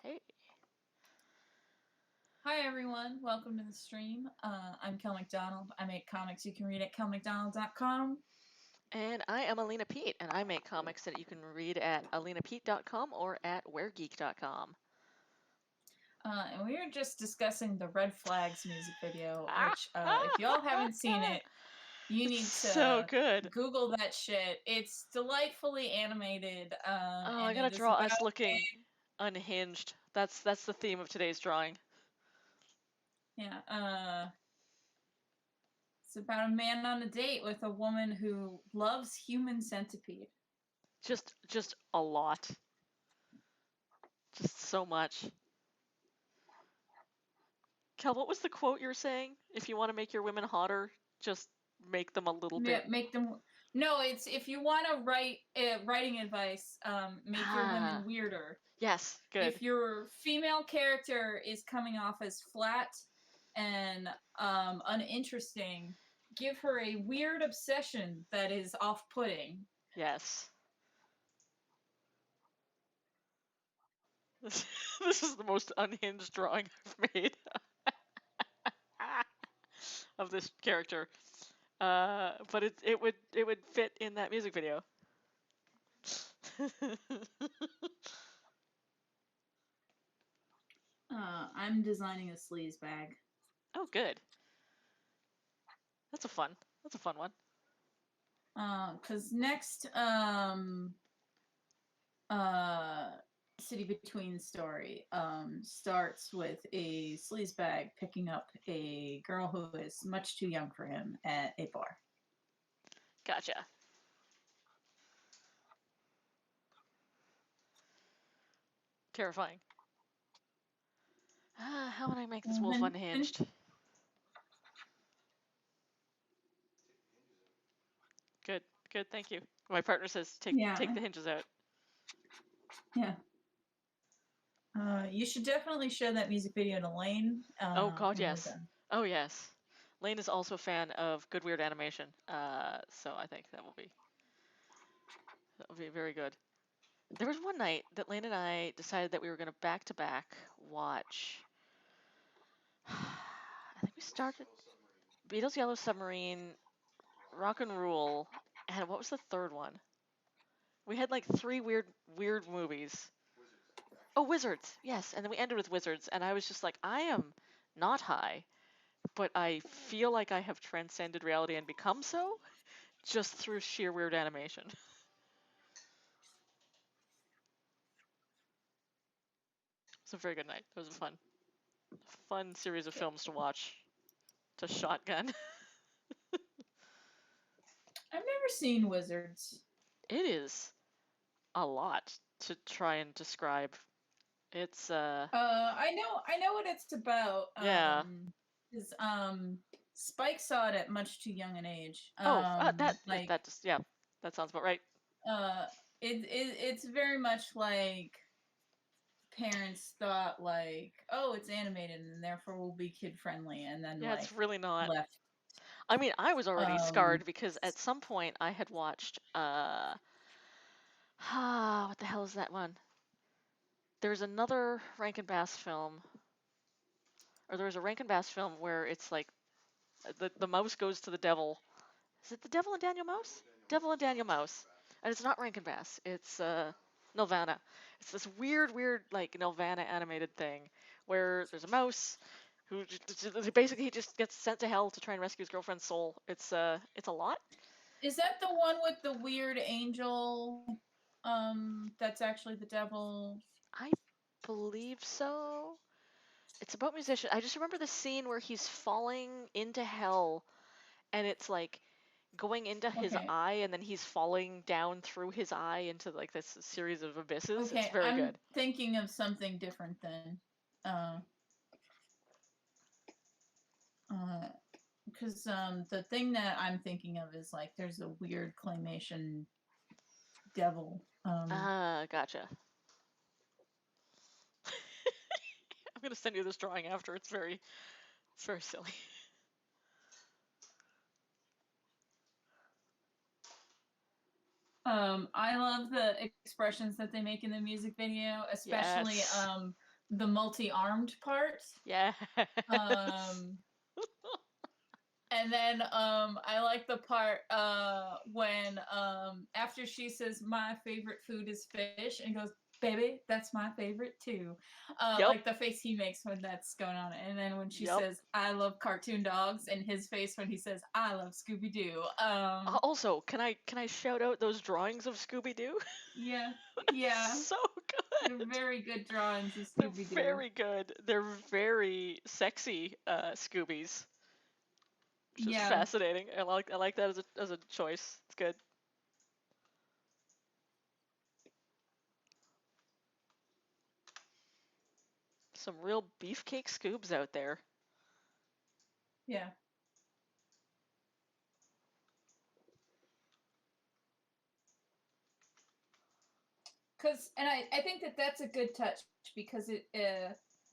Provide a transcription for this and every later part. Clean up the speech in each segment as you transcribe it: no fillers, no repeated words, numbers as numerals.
Hey. Hi everyone, welcome to the stream. I'm Kel McDonald. I make comics you can read at kelmcdonald.com. And I am Alina Pete, and I make comics that you can read at alinapete.com or at wheregeek.com. And we were just discussing the Red Flags music video, Ah! which, if y'all haven't seen it, you It's need so to good. Google that shit. It's delightfully animated, Oh, I and gotta it is draw about us looking unhinged. That's the theme of today's drawing. yeah, it's about a man on a date with a woman who loves Human Centipede. Just a lot. Just so much. Kel, what was the quote you were saying? If you want to make your women hotter, just make them a little Yeah, bit. make them. No, it's if you want to write writing advice, make your women Ah, weirder. yes, good. If your female character is coming off as flat and uninteresting, give her a weird obsession that is off-putting. Yes. This is the most unhinged drawing I've made of this character. But it would fit in that music video. I'm designing a sleaze bag. Oh, good. That's a fun one. Cause next uh City Between story starts with a sleazebag picking up a girl who is much too young for him at a bar. Gotcha. Terrifying. How would I make this wolf And unhinged? Good, good, thank you. My partner says take yeah, the hinges out. yeah. You should definitely show that music video to Lane Oh God, when we're yes. done. Oh yes. Lane is also a fan of good weird animation. So I think that will be very good. There was one night that Lane and I decided that we were going to back to back watch. I think we started Beatles Yellow Submarine, Rock and Rule, and what was the third one? We had like three weird movies. Oh, Wizards. Yes, and then we ended with Wizards, and I was just like, I am not high, but I feel like I have transcended reality and become so just through sheer weird animation. It was a very good night. It was a fun series of films to watch. To shotgun. I've never seen Wizards. It is a lot to try and describe. It's I know what it's about. Yeah. Is Spike saw it at much too young an age. Oh, that just yeah, that sounds about right. Uh, it's very much like parents thought like, oh, it's animated and therefore will be kid friendly, and then Yeah, it's like really not. left. I mean, I was already Um, scarred because at some point I had watched what the hell is that one? There's another Rankin Bass film, or there's a Rankin Bass film where it's like the mouse goes to the devil. Is it the Devil and Daniel Mouse? Devil and Daniel Mouse, and it's not Rankin Bass. It's Nelvana. It's this weird like Nelvana animated thing where there's a mouse who basically he just gets sent to hell to try and rescue his girlfriend's soul. It's a lot. is that the one with the weird angel? That's actually the devil. I believe so. It's about musicians. I just remember the scene where he's falling into hell and it's like going into his Okay, eye and then he's falling down through his eye into like this series of abysses. It's okay, very I'm good. thinking of something different then. Uh, uh, because the thing that I'm thinking of is like there's a weird claymation devil. Ah, gotcha. I'm gonna send you this drawing after. It's very silly. I love the expressions that they make in the music video, especially Yes. the multi-armed part. Yes. Um, and then I like the part when after she says my favorite food is fish and goes, baby, that's my favorite too. Yep. Like the face he makes when that's going on. And then when she Yep. says I love cartoon dogs and his face when he says I love Scooby Doo. Also, can I shout out those drawings of Scooby Doo? Yeah. It's Yeah. so They're good. very good drawings of They're Scooby Doo. very good. They're very sexy Scoobies, which is Yeah. fascinating. I like that as a choice. It's good. Some real beefcake Scoobs out there. Yeah. Cause and I think that that's a good touch because it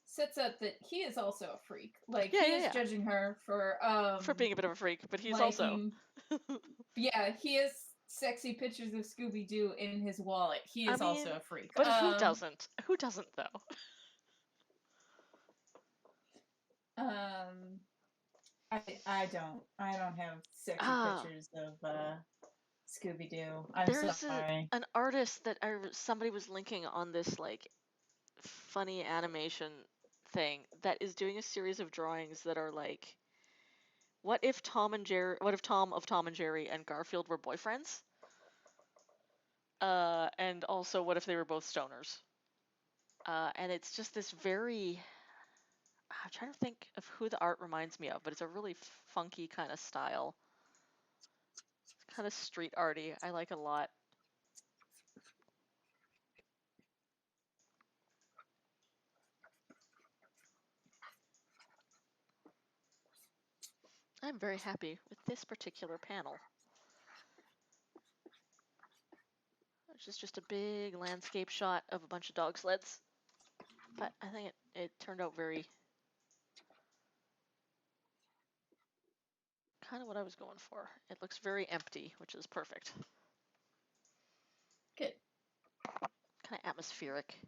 sets up that he is also a freak. Like Yeah, he yeah, is yeah. judging her for For being a bit of a freak, but he's also. liking. Yeah, he has sexy pictures of Scooby Doo in his wallet. He I is also mean, a freak. but who doesn't? Who doesn't though? Um I don't have sexy Ah, pictures of Scooby Doo. I'm there's sorry. an artist that somebody was linking on this like funny animation thing that is doing a series of drawings that are like, what if Tom of Tom and Jerry and Garfield were boyfriends? And also what if they were both stoners? And it's just this very, I'm trying to think of who the art reminds me of, but it's a really funky kind of style. It's kind of street arty. I like it a lot. I'm very happy with this particular panel, which is just a big landscape shot of a bunch of dog sleds. But I think it turned out very kind of what I was going for. It looks very empty, which is perfect. Good. Kind of atmospheric.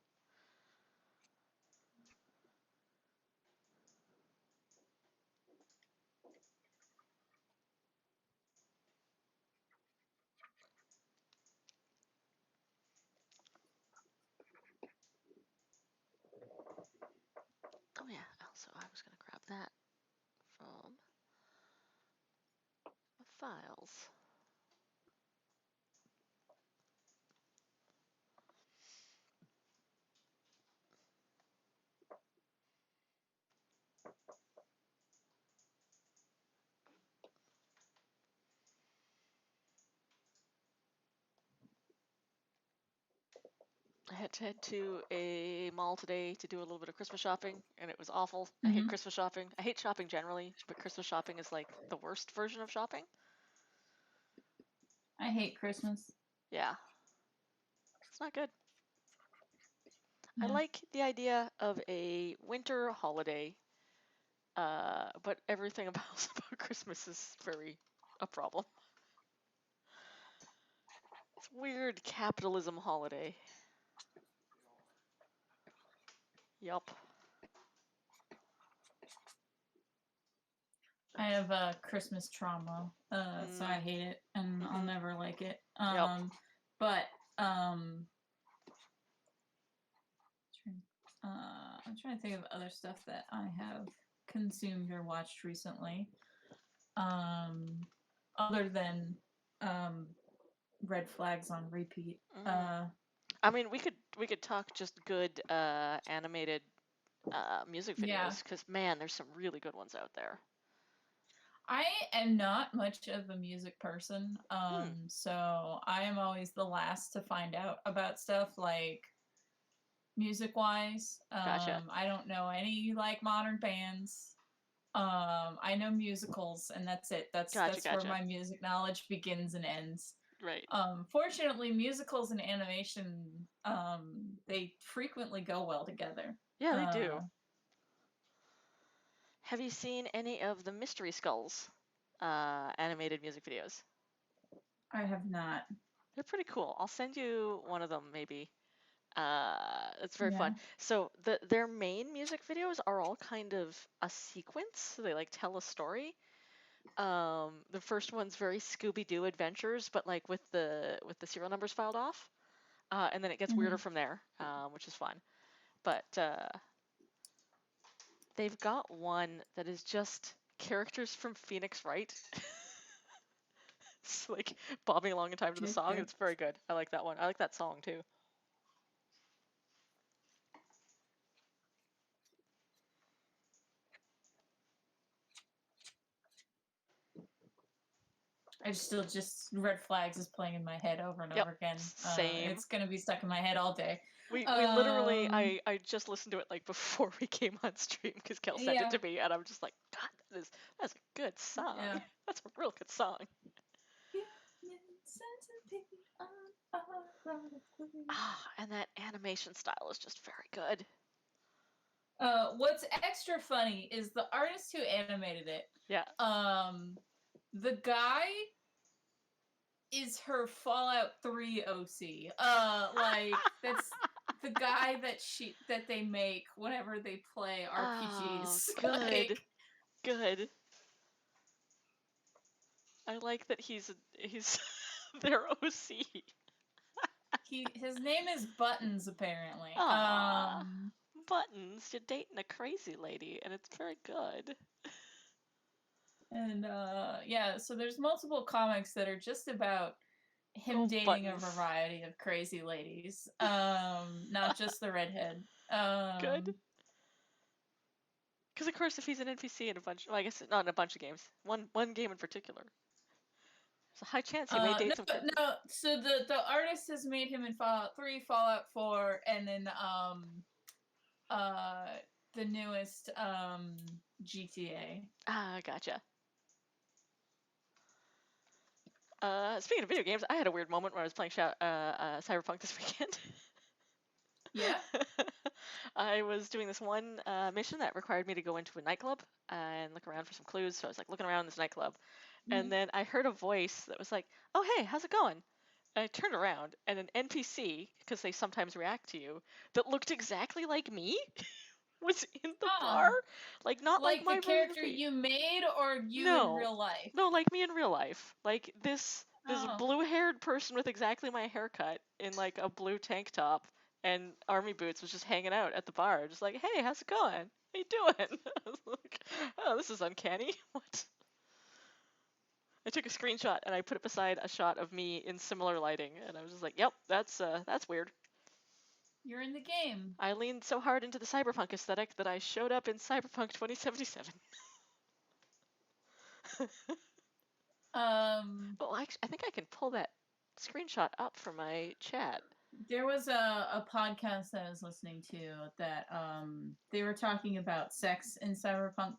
Oh yeah, also I was going to grab that from the files. I had to head to a mall today to do a little bit of Christmas shopping, and it was awful. I hate Mm-hmm. Christmas shopping. I hate shopping generally, but Christmas shopping is like the worst version of shopping. I hate Christmas. Yeah, it's not good. I Yeah. like the idea of a winter holiday, but everything about Christmas is very a problem. It's weird capitalism holiday. Yup. I have Christmas trauma, so I Mm, hate it, and I'll mm-hmm. never like it. Yep. But I'm trying to think of other stuff that I have consumed or watched recently. Um, Other than um, red flags on repeat. Mm. I mean, we could talk just good animated music Yeah, videos because man, there's some really good ones out there. I am not much of a music person, Hmm. so I am always the last to find out about stuff like music wise. Gotcha. I don't know any like modern bands. I know musicals, and that's it. Gotcha. That's where Gotcha. my music knowledge begins and ends. Right. Fortunately, musicals and animation they frequently go well together. Yeah, they Uh, do. Have you seen any of the Mystery Skulls animated music videos? I have not. They're pretty cool. I'll send you one of them maybe. It's very fun. Yeah. So their main music videos are all kind of a sequence. So they like tell a story. The first one's very Scooby Doo adventures, but like with the serial numbers filed off. And then it gets weirder Hmm. from there, which is fun. But they've got one that is just characters from Phoenix Wright. It's like bobbing along in time to the song. Okay. It's very good. I like that one. I like that song too. I still just Red Flags is playing in my head over and Yep, over again. same. It's gonna be stuck in my head all day. We literally Um, I just listened to it like before we came on stream because Kel sent it yeah, to me and I'm just like, God, that's a good song. yeah. That's a real good song. Ah, and that animation style is just very good. What's extra funny is the artist who animated it. Yeah. The guy is her Fallout 3 OC. Like that's the guy that they make whenever they play Oh, RPGs. good. Like Good. I like that he's their OC. his name is Buttons apparently. Aw. Buttons, you're dating a crazy lady, and it's very good. And yeah, so there's multiple comics that are just about him Oh, dating a Buttons. variety of crazy ladies. Not just the redhead. Good. Because of course, if he's an NPC in a bunch, well, I guess not in a bunch of games. One game in particular, there's a high chance he may No, date some crazy. no. So the artist has made him in Fallout 3, Fallout 4, and then uh the newest GTA. Ah, gotcha. Speaking of video games, I had a weird moment when I was playing Cyberpunk this weekend. Yeah. I was doing this one mission that required me to go into a nightclub and look around for some clues. So I was like looking around this nightclub, and Mhm. then I heard a voice that was like, "Oh hey, how's it going?" And I turned around, and an NPC, because they sometimes react to you, that looked exactly like me was in the bar. Huh. Like not like Like the my version of character me. you made or you in No. real life? No, like me in real life. Like this Oh. blue-haired person with exactly my haircut in like a blue tank top and army boots was just hanging out at the bar, just like, "Hey, how's it going? How you doing?" I was like, "Oh, this is uncanny." What? I took a screenshot and I put it beside a shot of me in similar lighting, and I was just like, "Yep, that's weird." You're in the game. I leaned so hard into the cyberpunk aesthetic that I showed up in Cyberpunk 2077. Um Oh, actually, I think I can pull that screenshot up from my chat. there was a podcast that I was listening to that they were talking about sex in Cyberpunk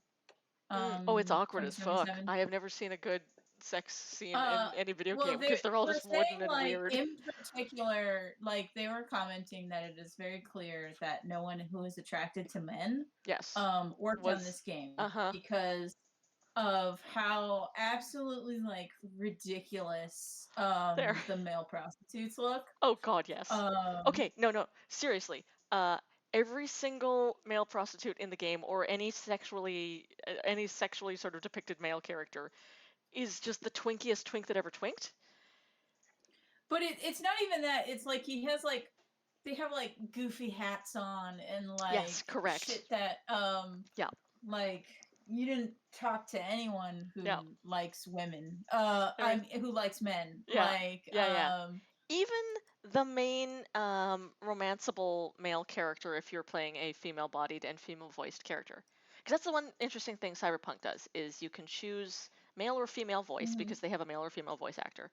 Oh, it's awkward as fuck. 2077. I have never seen a good sex scene Uh in any video well game they because they're all were just wooden saying and like weird. in particular like they were commenting that it is very clear that no one who is attracted to men Yes. worked on Was this game uh-huh. because of how absolutely like ridiculous There. the male prostitutes look. Oh god, yes. Um Okay, no. Seriously. Every single male prostitute in the game or any sexually sort of depicted male character is just the twinkiest twink that ever twinked. but it's not even that. It's like he has like they have like goofy hats on and Yes, like correct. shit that Yeah. like you didn't talk to anyone Yeah. who likes women. Every Who likes men. yeah. Like Yeah. Even the main romanceable male character if you're playing a female-bodied and female-voiced character. Because that's the one interesting thing Cyberpunk does is you can choose male or female voice mhm. because they have a male or female voice actor.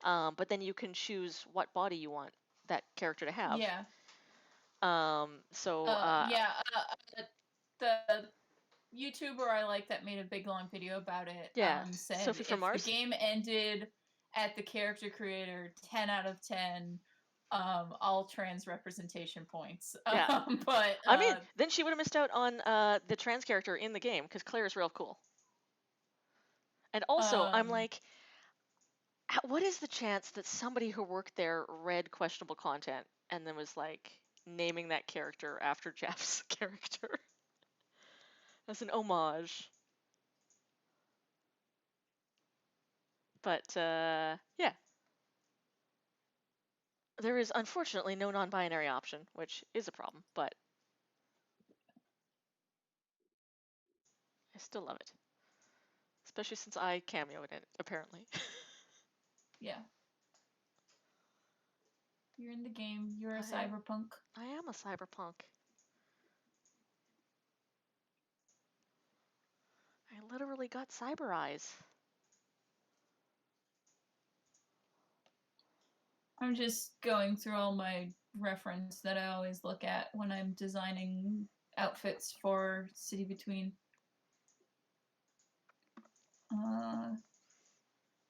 But then you can choose what body you want that character to have. Yeah. So Yeah. The YouTuber I like that made a big long video about it yeah, said Sophie from if the Mars. game ended at the character creator 10 out of 10 all trans representation points. Yeah, But I mean, then she would have missed out on the trans character in the game because Claire is real cool. And also, I'm um like, what is the chance that somebody who worked there read questionable content and then was like, naming that character after Jeff's character as an homage. But yeah, there is unfortunately no non-binary option, which is a problem, but I still love it. Especially since I cameoed in it, apparently. Yeah. You're in the game. You're a I cyberpunk. I am a cyberpunk. I literally got cyber eyes. I'm just going through all my reference that I always look at when I'm designing outfits for City Between.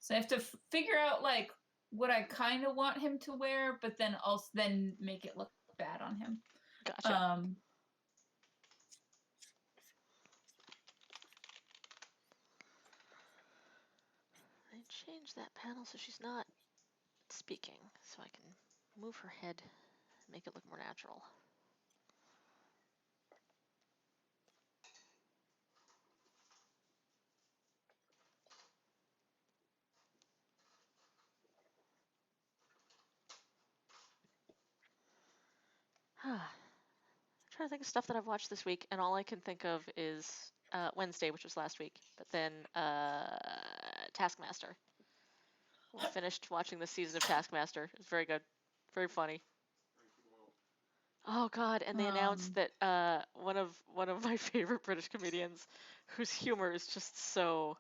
So I have to figure out like what I kind of want him to wear, but then also then make it look bad on him. Gotcha. I changed that panel so she's not speaking, so I can move her head and make it look more natural. I'm trying to think of stuff that I've watched this week, and all I can think of is Wednesday, which was last week, but then Taskmaster. We finished watching this season of Taskmaster. It's very good, very funny. Oh God! And they announced that one of my favorite British comedians, whose humor is just so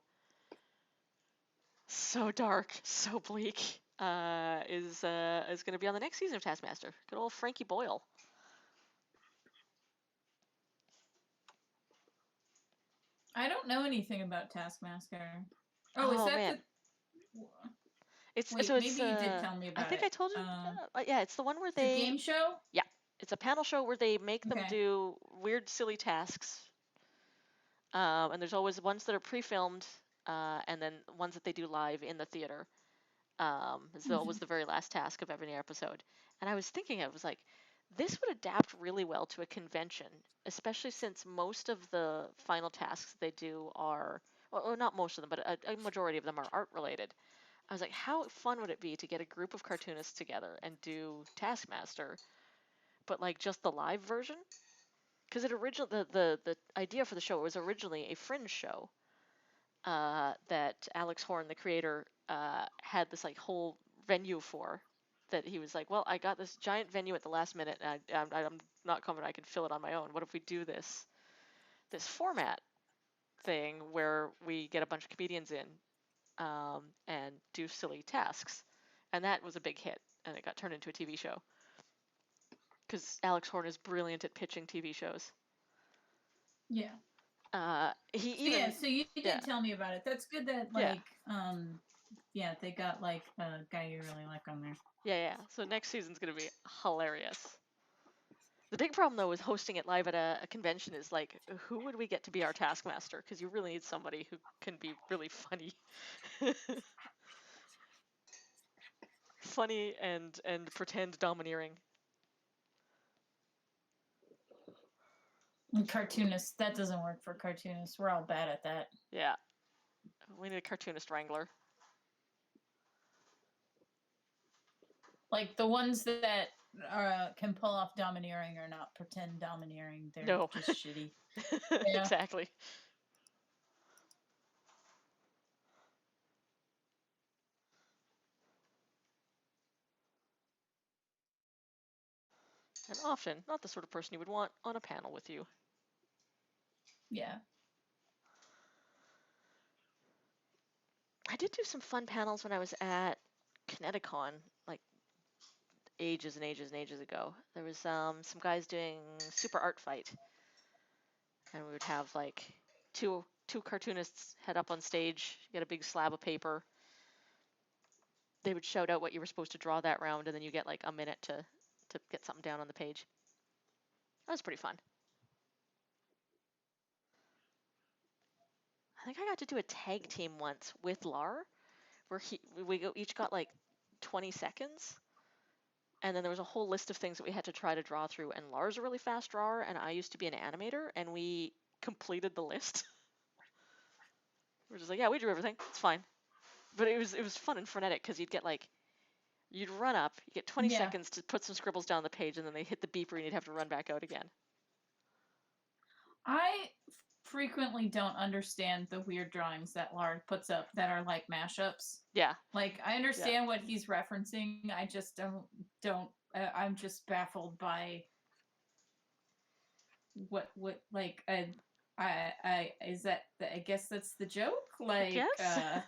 dark, so bleak, is going to be on the next season of Taskmaster. Good old Frankie Boyle. I don't know anything about Taskmaster. Oh, is Oh that man, the? it's Wait, so it's. maybe you did tell me I about think it. I told you. Yeah, it's the one where It's a they. game show. Yeah, it's a panel show where they make them Okay. do weird, silly tasks. And there's always ones that are pre-filmed, and then ones that they do live in the theater. Is always the very last task of every episode. And I was thinking, I was like, this would adapt really well to a convention, especially since most of the final tasks they do are, well, not most of them, but a majority of them are art related. I was like, how fun would it be to get a group of cartoonists together and do Taskmaster, but like just the live version? Because it originally the idea for the show was originally a fringe show that Alex Horn, the creator, had this like whole venue for. That he was like, well, I got this giant venue at the last minute, and I'm not confident I can fill it on my own. What if we do this format thing where we get a bunch of comedians in and do silly tasks? And that was a big hit, and it got turned into a TV show because Alex Horn is brilliant at pitching TV shows. Yeah. He So even yeah, so you did yeah tell me about it. That's good that yeah like yeah, they got like a guy you really like on there. yeah. So next season's gonna be hilarious. The big problem though with hosting it live at a convention is like, who would we get to be our taskmaster? Because you really need somebody who can be really funny, funny and pretend domineering. And cartoonists, that doesn't work for cartoonists. We're all bad at that. Yeah, we need a cartoonist wrangler. Like the ones that can pull off domineering or not pretend domineering. They're No, just shitty. Yeah. exactly. And often not the sort of person you would want on a panel with you. Yeah. I did do some fun panels when I was at Kineticon, like ages and ages and ages ago. There was some guys doing super art fight, and we would have like two cartoonists head up on stage, get a big slab of paper. They would shout out what you were supposed to draw that round, and then you get like a minute to get something down on the page. That was pretty fun. I think I got to do a tag team once with Lar, where we each got like 20 seconds, And then there was a whole list of things that we had to try to draw through. And Lara's a really fast drawer, and I used to be an animator, and we completed the list. We're just like, yeah, we drew everything. It's fine. But it was fun and frenetic because you'd run up, you get 20 Yeah. seconds to put some scribbles down the page, and then they hit the beeper, and you'd have to run back out again. I frequently don't understand the weird drawings that Lard puts up that are like mashups. Yeah. Like I understand what he's referencing. I just don't. I'm just baffled by what like I is that I guess that's the joke. Like Yes.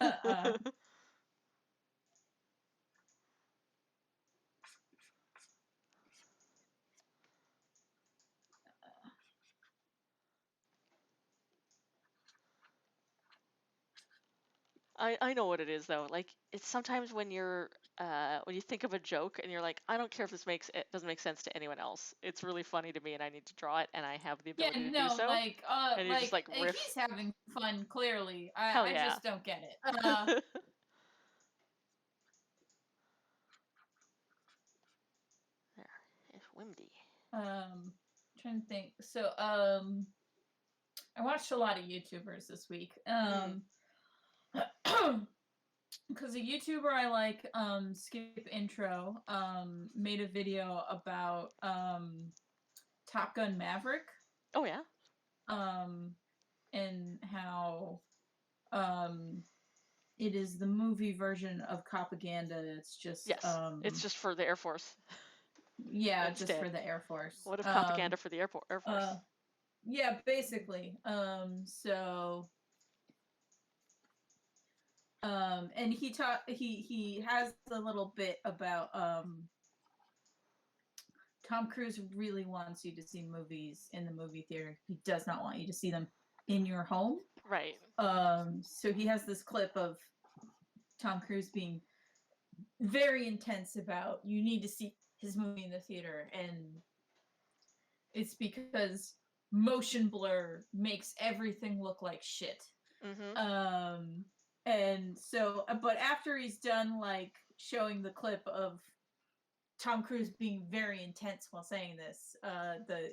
I know what it is though. Like it's sometimes when when you think of a joke and you're like, I don't care if it doesn't make sense to anyone else. It's really funny to me and I need to draw it and I have the ability to do no, so. And you just like riff. he's having fun. Clearly, Hell I yeah. just don't get it. There, it's windy. Trying to think. So, I watched a lot of YouTubers this week. Because a YouTuber I like, Skip Intro, made a video about Top Gun Maverick. Oh yeah. And how it is the movie version of propaganda. It's just it's just for the Air Force. Yeah, instead. Just for the Air Force. What if propaganda for the Air Force? Yeah, basically. So and he has a little bit about Tom Cruise really wants you to see movies in the movie theater. He does not want you to see them in your home. Right. So he has this clip of Tom Cruise being very intense about you need to see his movie in the theater, and it's because motion blur makes everything look like shit. Mm-hmm. And so, but after he's done like showing the clip of Tom Cruise being very intense while saying this,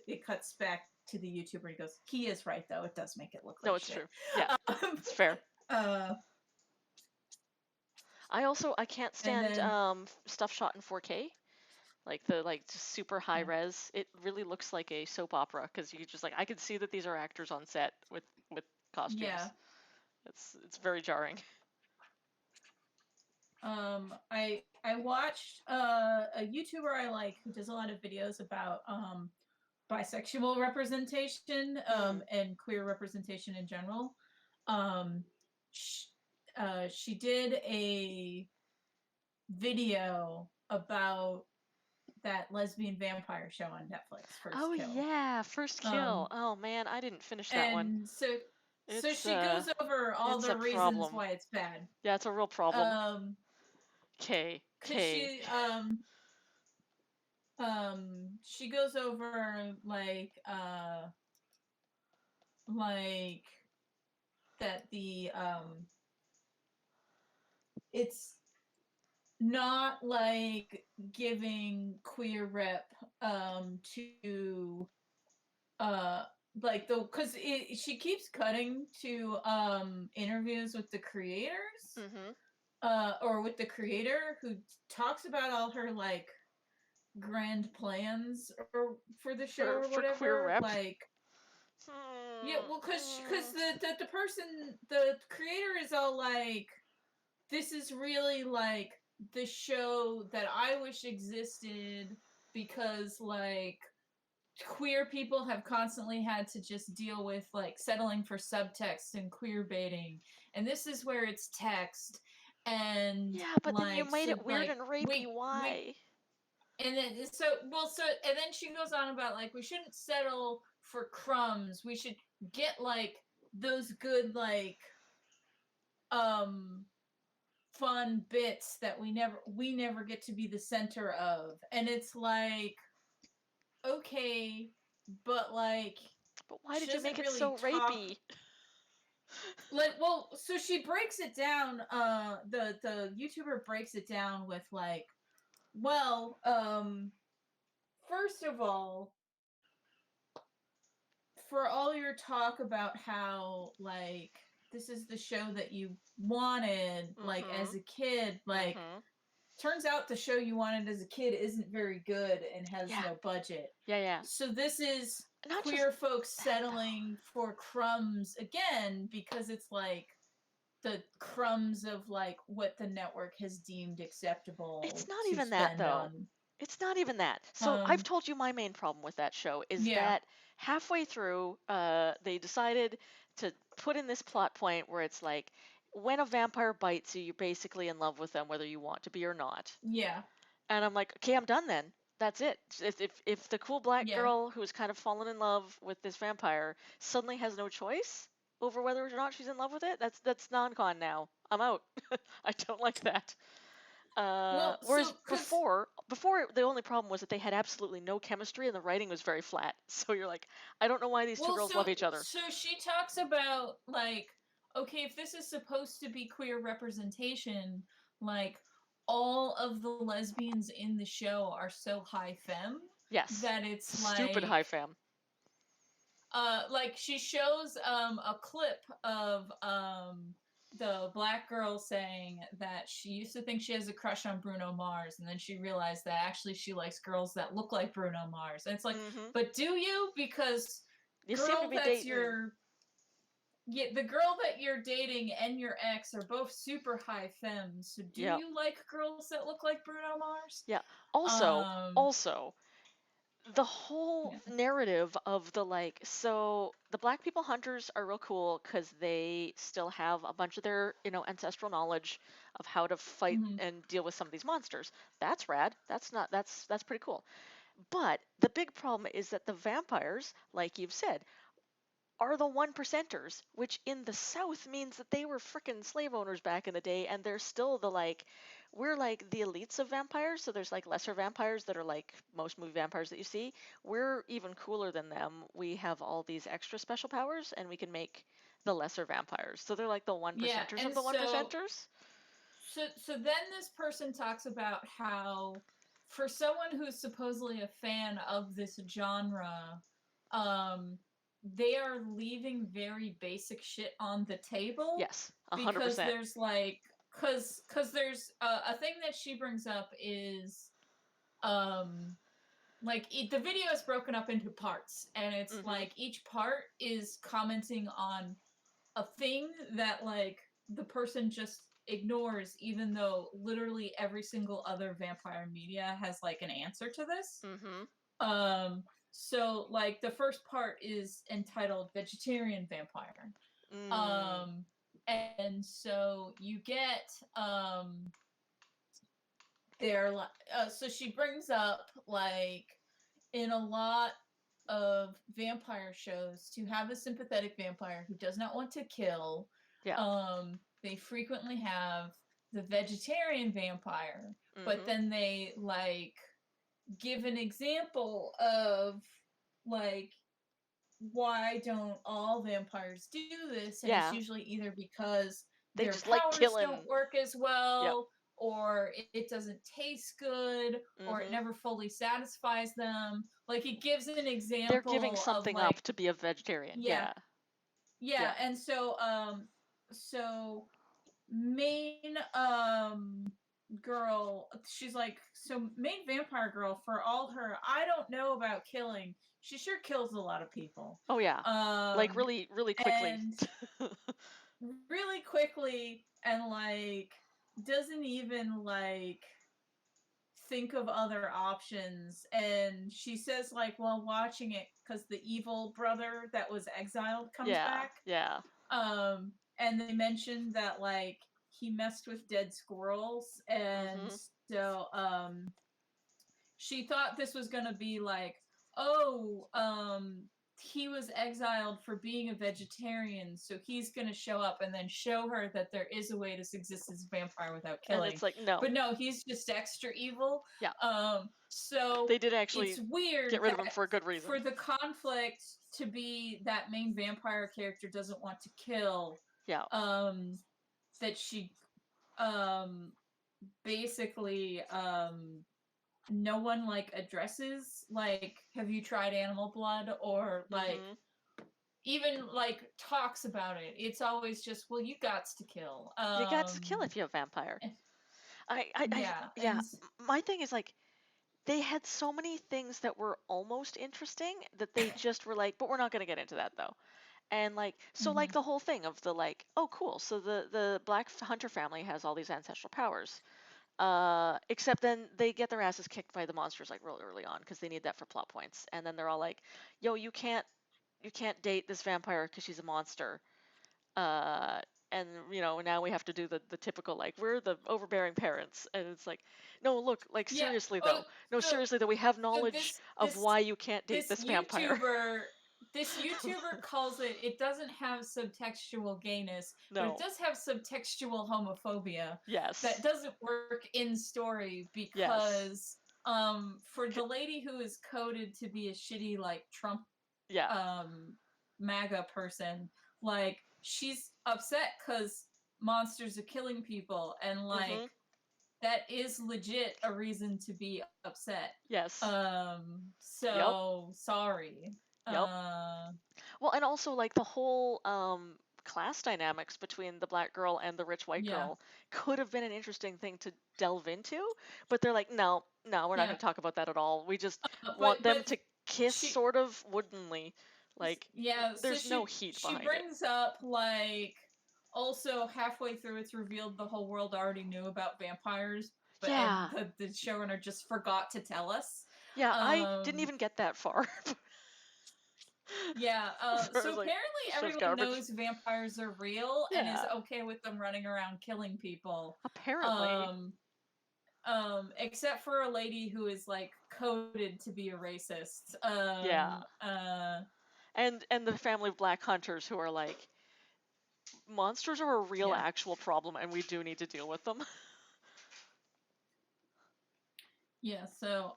it cuts back to the YouTuber and he goes, "He is right though. It does make it look like it's shit." true. Yeah, it's fair. I can't stand stuff shot in 4K. Like the just super high res. It really looks like a soap opera because you just like I can see that these are actors on set with costumes. Yeah. It's very jarring. I watched a YouTuber I like who does a lot of videos about bisexual representation and queer representation in general. She did a video about that lesbian vampire show on Netflix, First Kill. Yeah, First Kill. Oh man, I didn't finish that one. And so she goes over all the reasons why it's bad. Yeah, it's a real problem. She goes over like that the it's not like giving queer rep to like because she keeps cutting to interviews with the creators or with the creator who talks about all her like grand plans or for the show or whatever. For queer rep? Like yeah, well, because the person, the creator is all like, this is really like the show that I wish existed because like queer people have constantly had to just deal with like settling for subtext and queer baiting, and this is where it's text. And yeah, but like, then you made it weird and rapey. Why? And then and then she goes on about like we shouldn't settle for crumbs. We should get like those good like fun bits that we never get to be the center of. And it's like, okay, but like, but why did you make it really so rapey? Like, well, so she breaks it down. The YouTuber breaks it down with like Well, first of all, for all your talk about how like this is the show that you wanted like Mm-hmm. as a kid, like Mm-hmm. turns out the show you wanted as a kid isn't very good and has Yeah. no budget. Yeah, yeah. So this is Not just queer folks that though. settling for crumbs again because it's like the crumbs of like what the network has deemed It's acceptable not to even that spend though. on. It's not even that. So I've Um told you my main problem with that show is yeah, that halfway through, they decided to put in this plot point where it's like, when a vampire bites you, you're basically in love with them, whether you want to be or not. yeah, And I'm like, okay, I'm done then. That's it. If the cool black yeah. girl who's kind of fallen in love with this vampire suddenly has no choice over whether or not she's in love with it, that's non-con now. I'm out. I don't like that. Well, Whereas so cuz before the only problem was that they had absolutely no chemistry and the writing was very flat. So you're like, I don't know why these two well, girls so love each other. so she talks about like, okay, if this is supposed to be queer representation, like all of the lesbians in the show are so high femme Yes, that it's stupid high like fam. like she shows a clip of the black girl saying that she used to think she has a crush on Bruno Mars and then she realized that actually she likes girls that look like Bruno Mars. And it's like, Mm-hmm. but do you? Because You seem to girl be that's dating. your yeah, the girl that you're dating and your ex are both super high femmes. So do Yeah, you like girls that look like Bruno Mars? yeah. Also, Um also, the whole yeah. narrative of the like, so the black people hunters are real cool because they still have a bunch of their ancestral knowledge of how to fight Mhm. and deal with some of these monsters. That's rad. That's pretty cool. But the big problem is that the vampires, like you've said, are the one percenters, which in the South means that they were frickin' slave owners back in the day, and they're still the like, we're like the elites of vampires. So there's like lesser vampires that are like most movie vampires that you see. We're even cooler than them. We have all these extra special powers, and we can make the lesser vampires. So they're like the one Yeah, percenters of and the one percenters. so then this person talks about how for someone who's supposedly a fan of this genre, um they are leaving very basic shit on the table Yes, because 100%. there's like cuz there's a thing that she brings up is um like the video is broken up into parts and it's Mm-hmm. like each part is commenting on a thing that like the person just ignores even though literally every single other vampire media has like an answer to this. Mm-hmm. So like the first part is entitled vegetarian vampire. Mm. um and so you get there so she brings up like in a lot of vampire shows to have a sympathetic vampire who does not want to kill. Yeah. They frequently have the vegetarian vampire, but Mm-hmm. then they like give an example of like why don't all vampires do this, and it's Yeah. usually either because They their just like powers don't killing. work as Yep. well or it doesn't taste good or it Mm-hmm. never fully satisfies them. Like it gives an They're giving example of something like up to be a vegetarian. yeah, Yeah. yeah, Yeah. and so main girl, she's like, so main vampire girl, for all her I don't know about killing, she sure kills a lot of people. Oh yeah. Like um really, really quickly. and really quickly and like doesn't even like think of other options. And she says like while watching it because the evil brother that was exiled comes Yeah. back. Yeah. And they mentioned that like he messed with dead squirrels. And Mm-hmm. so she thought this was gonna be like, oh, he was exiled for being a vegetarian, so he's gonna show up and then show her that there is a way to exist as a vampire without And killing. it's like, no. But no, he's just extra evil. Yeah. So They did actually it's weird get rid of him that for a good for reason. the conflict to be that main vampire character doesn't want to kill, Yeah. that she um basically no one like addresses like have you tried animal blood or like Mm-hmm. even like talks about it. It's always just well you gots to kill. You got to kill if you have vampire. Yeah, Yeah. My thing is like they had so many things that were almost interesting that they just were like, but we're not going to get into that though. And like, so like mhm. the whole thing of the like, oh cool, so the Black Hunter family has all these ancestral powers. Except then they get their asses kicked by the monsters like real early on because they need that for plot points. And then they're all like, yo, you can't date this vampire because she's a monster. uh and now we have to do the typical like we're the overbearing parents, and it's like, no, look, like Yeah. seriously Oh, though, no, so seriously though, we have so knowledge this of why you can't date this vampire. This YouTuber calls it it doesn't have subtextual gayness, but it No. does have subtextual homophobia Yes. that doesn't work in story Yes. because for the lady who is coded to be a shitty like Trump Yeah. um MAGA person, like she's upset cuz monsters are killing people and like Mm-hmm. that is legit a reason to be upset. Yes. Yep. So sorry. Yep. Uh, Well, and also like the whole class dynamics between the black girl and the rich white yeah, girl could have been an interesting thing to delve into, but they're like, no, no, we're not yeah. going to talk about that at all. We just want them But to kiss she, sort of woodenly. Like, yeah. So there's no heat she behind it. brings up like also halfway through it's revealed the whole world already knew about vampires, but and Yeah. the showrunner just forgot to tell us. Yeah, I didn't Um, even get that far. Yeah, I so was like, apparently this show's everyone garbage. knows vampires are real and is Yeah, okay with them running around killing people. apparently. Um, except for a lady who is like coded to be a racist. Yeah. And the family of black hunters who are like, monsters are a real Yeah, actual problem and we do need to deal with them. yeah. So,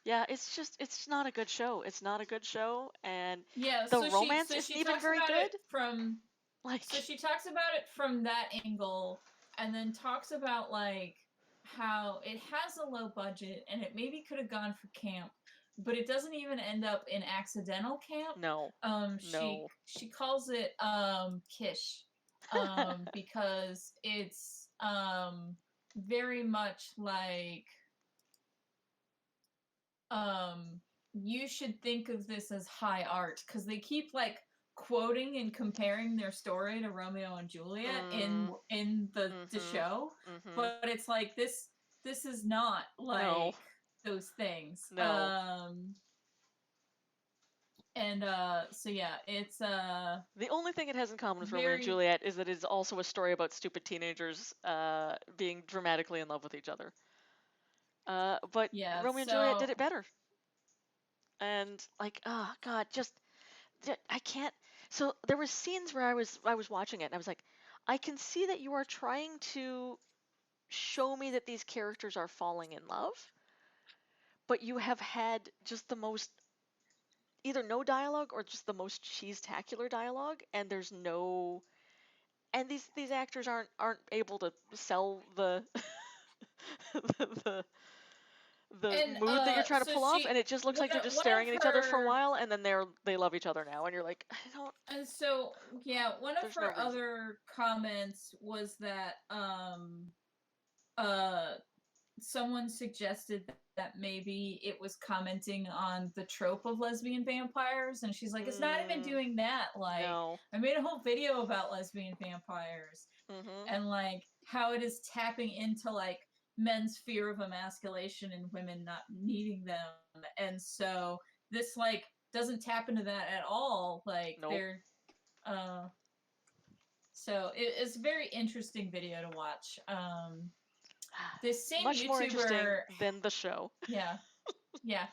Yeah, it's not a good show. It's not a good show, and yeah. the romance isn't She even talks very about it good. from so Like, she talks about it from that angle, and then talks about like how it has a low budget and it maybe could have gone for camp, but it doesn't even end up in accidental camp. no. No. She calls it kish, because it's very much like you should think of this as high art because they keep like quoting and comparing their story to Romeo and Juliet Mm, in the mm-hmm. show, Mm-hmm. but it's like this is not No. like those things. No. And so yeah, it's The only thing it has in common with Romeo and very Juliet is that it is also a story about stupid teenagers being dramatically in love with each other. But yeah, Romeo and Juliet did so it better. And like, oh God, just I can't. So there were scenes where I was watching it and I was like, I can see that you are trying to show me that these characters are falling in love, but you have had just the most either no dialogue or just the most cheese-tacular dialogue, and there's no and these actors aren't able to sell the the the and mood that you're trying to so pull off, she and it just looks like they're just one staring of at each other for a her while, and then they love each other now, and you're like, I don't. and so yeah, one of There's no her reason. other comments was that uh someone suggested that maybe it was commenting on the trope of lesbian vampires and she's like it's not even Mm, doing that, like no. I made a whole video about lesbian vampires Mhm. and like how it is tapping into like men's fear of emasculation and women not needing them, and so this like doesn't tap into that at all, like Nope. they're uh so it's a very interesting video to watch. This same Much more interesting YouTuber, than the show. yeah, yeah.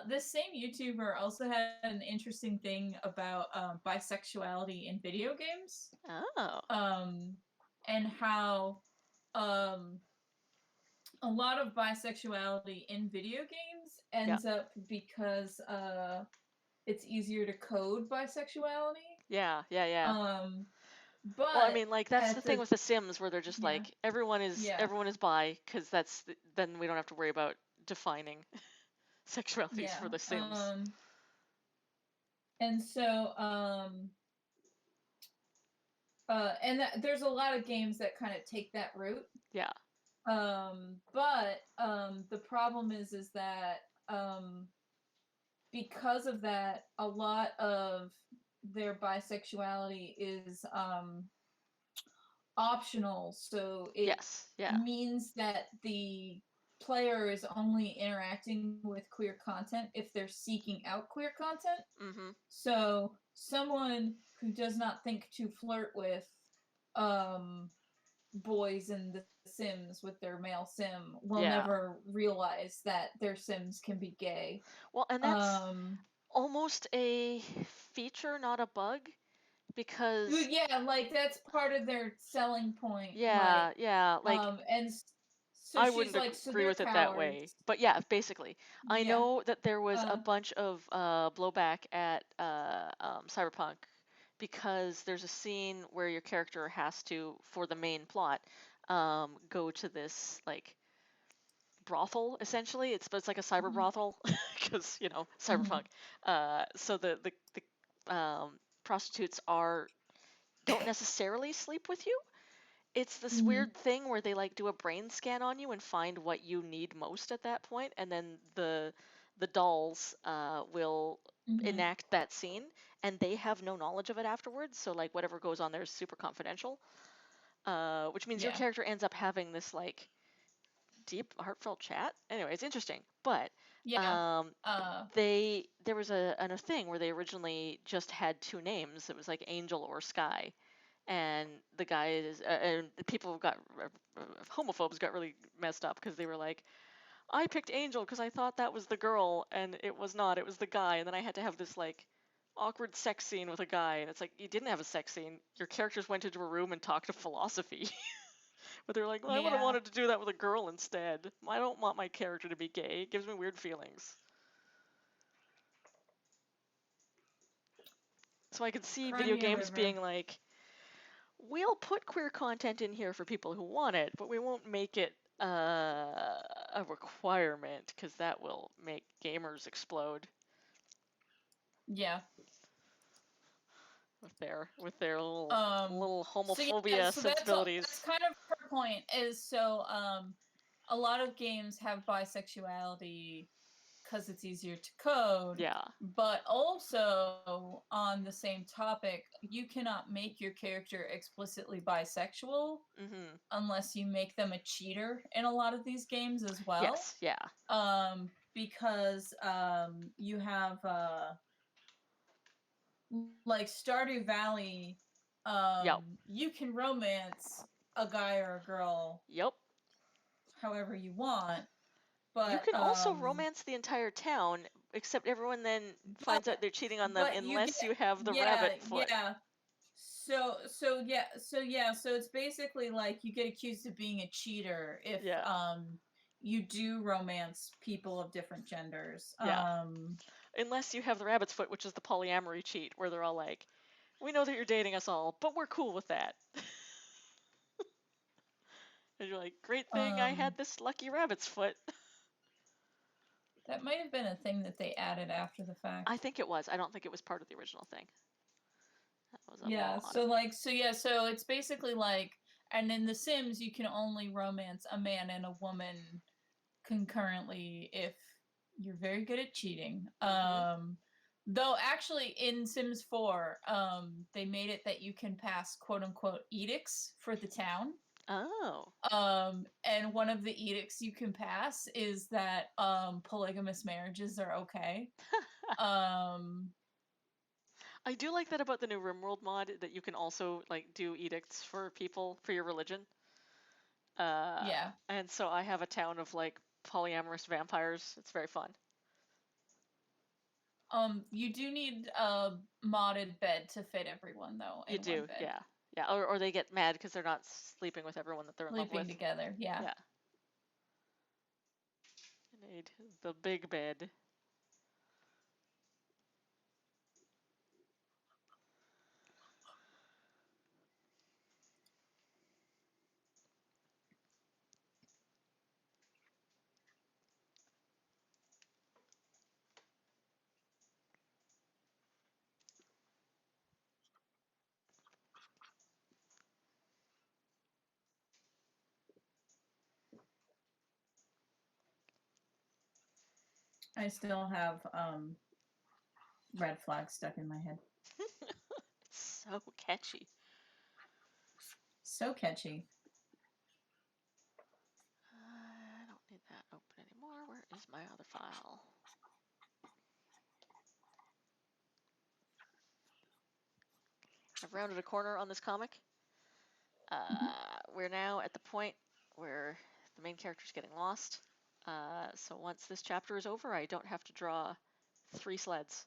This same YouTuber also had an interesting thing about bisexuality in video games, Oh. um, and how um, a lot of bisexuality in video games Yeah. ends up because it's easier to code bisexuality. Yeah. Yeah. Yeah. Um, Well, I But mean, like that's the at thing the with The Sims, where they're just yeah, like everyone is yeah, everyone is bi, because then we don't have to worry about defining sexualities yeah. for The Sims. And so and there's a lot of games that kind of take that route. Yeah. But the problem is that um because of that, a lot of their bisexuality is optional. So it Yes. Yeah. means that the player is only interacting with queer content if they're seeking out queer content. Mm-hmm. So someone who does not think to flirt with um, boys in The Sims with their male sim will Yeah. never realize that their sims can be gay. Well, and that's Um, almost a feature, not a bug, because yeah, like that's part of their selling point, like, yeah, yeah, like and so I she's wouldn't like, so agree they're with it that way. cowards. But yeah, basically, I Yeah. know that there was a Uh. bunch of blowback at Cyberpunk because there's a scene where your character has to, for the main plot, go to this like brothel essentially. It's like a cyber Mhm. brothel because Mhm. cyberpunk. So the prostitutes are don't necessarily sleep with you. It's this Mhm. weird thing where they like do a brain scan on you and find what you need most at that point, and then the dolls will Mhm. enact that scene, and they have no knowledge of it afterwards. So like whatever goes on there is super confidential, which means your Yeah. character ends up having this like deep, heartfelt chat. Anyway, it's interesting, but Yeah. um, Uh. there was a thing where they originally just had two names. It was like Angel or Sky, and the guy is and the people got homophobes got really messed up because they were like, I picked Angel because I thought that was the girl, and it was not. It was the guy, and then I had to have this like awkward sex scene with a guy, and it's like you didn't have a sex scene. Your characters went into a room and talked to philosophy. But they're like, well, I would have Yeah. wanted to do that with a girl instead. I don't want my character to be gay. It gives me weird feelings. So I could see video Crimea games River. being like, we'll put queer content in here for people who want it, but we won't make it a requirement because that will make gamers explode Yeah. with their Um. little So yeah. homophobia So that's sensibilities. kind of her point. Is so a lot of games have bisexuality because it's easier to code. Yeah. But also, on the same topic, you cannot make your character explicitly bisexual Mhm. unless you make them a cheater in a lot of these games as well. Yes. Yeah. Because you have like Stardew Valley, Yep. you can romance a guy or a girl Yep. however you want, You but can also romance the entire town, except everyone then but finds out they're cheating on them but you get, unless you have the yeah, rabbit foot. yeah. So it's basically like you get accused of being a cheater if Yeah. you do romance people of different genders. Yeah. Unless you have the rabbit's foot, which is the polyamory cheat, where they're all like, we know that you're dating us all, but we're cool with that. And you're like, great thing I um had this lucky rabbit's foot. that might have been a thing that they added after the I fact. think it was. I don't think it was part of the original thing. That was a Yeah, mod. so like so yeah, so it's basically like, and in The Sims you can only romance a man and a woman concurrently if you're very good at cheating. Mm-hmm. Though actually in Sims 4, they made it that you can pass quote unquote edicts for the town. Oh. And one of the edicts you can pass is that polygamous marriages are okay. Um, I do like that about the new RimWorld mod that you can also like do edicts for people for your religion. yeah. And so I have a town of like polyamorous vampires. It's very fun. You do need a modded bed to fit everyone though You in one do, bed. yeah. Yeah, or they get mad because they're not sleeping with everyone that they're in love Sleeping with. together, yeah. Yeah. You need the big bed. I still have red flag stuck in my head. It's so catchy. So catchy. I don't need that open anymore. Where is my other file? I've rounded a corner on this comic. We're now at the point where the main character is getting lost. So once this chapter is over, I don't have to draw 3 sleds.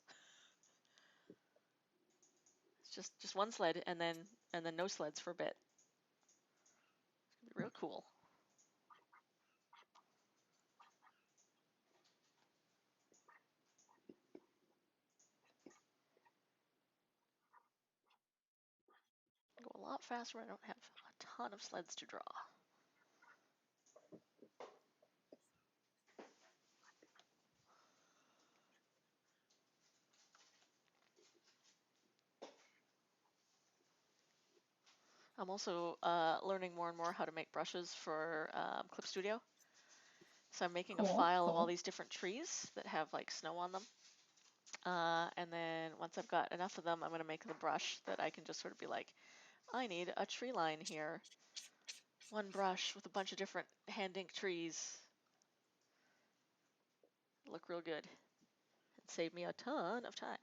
It's just one sled and then no sleds for a bit. It's gonna be real cool. Go a lot faster when I don't have a ton of sleds to draw. I'm also learning more and more how to make brushes for Clip Studio. So I'm making a file of all these different trees that have like snow on them. And then once I've got enough of them, I'm going to make the brush that I can just sort of be like, I need a tree line here. One brush with a bunch of different hand ink trees. Look real good. And save me a ton of time.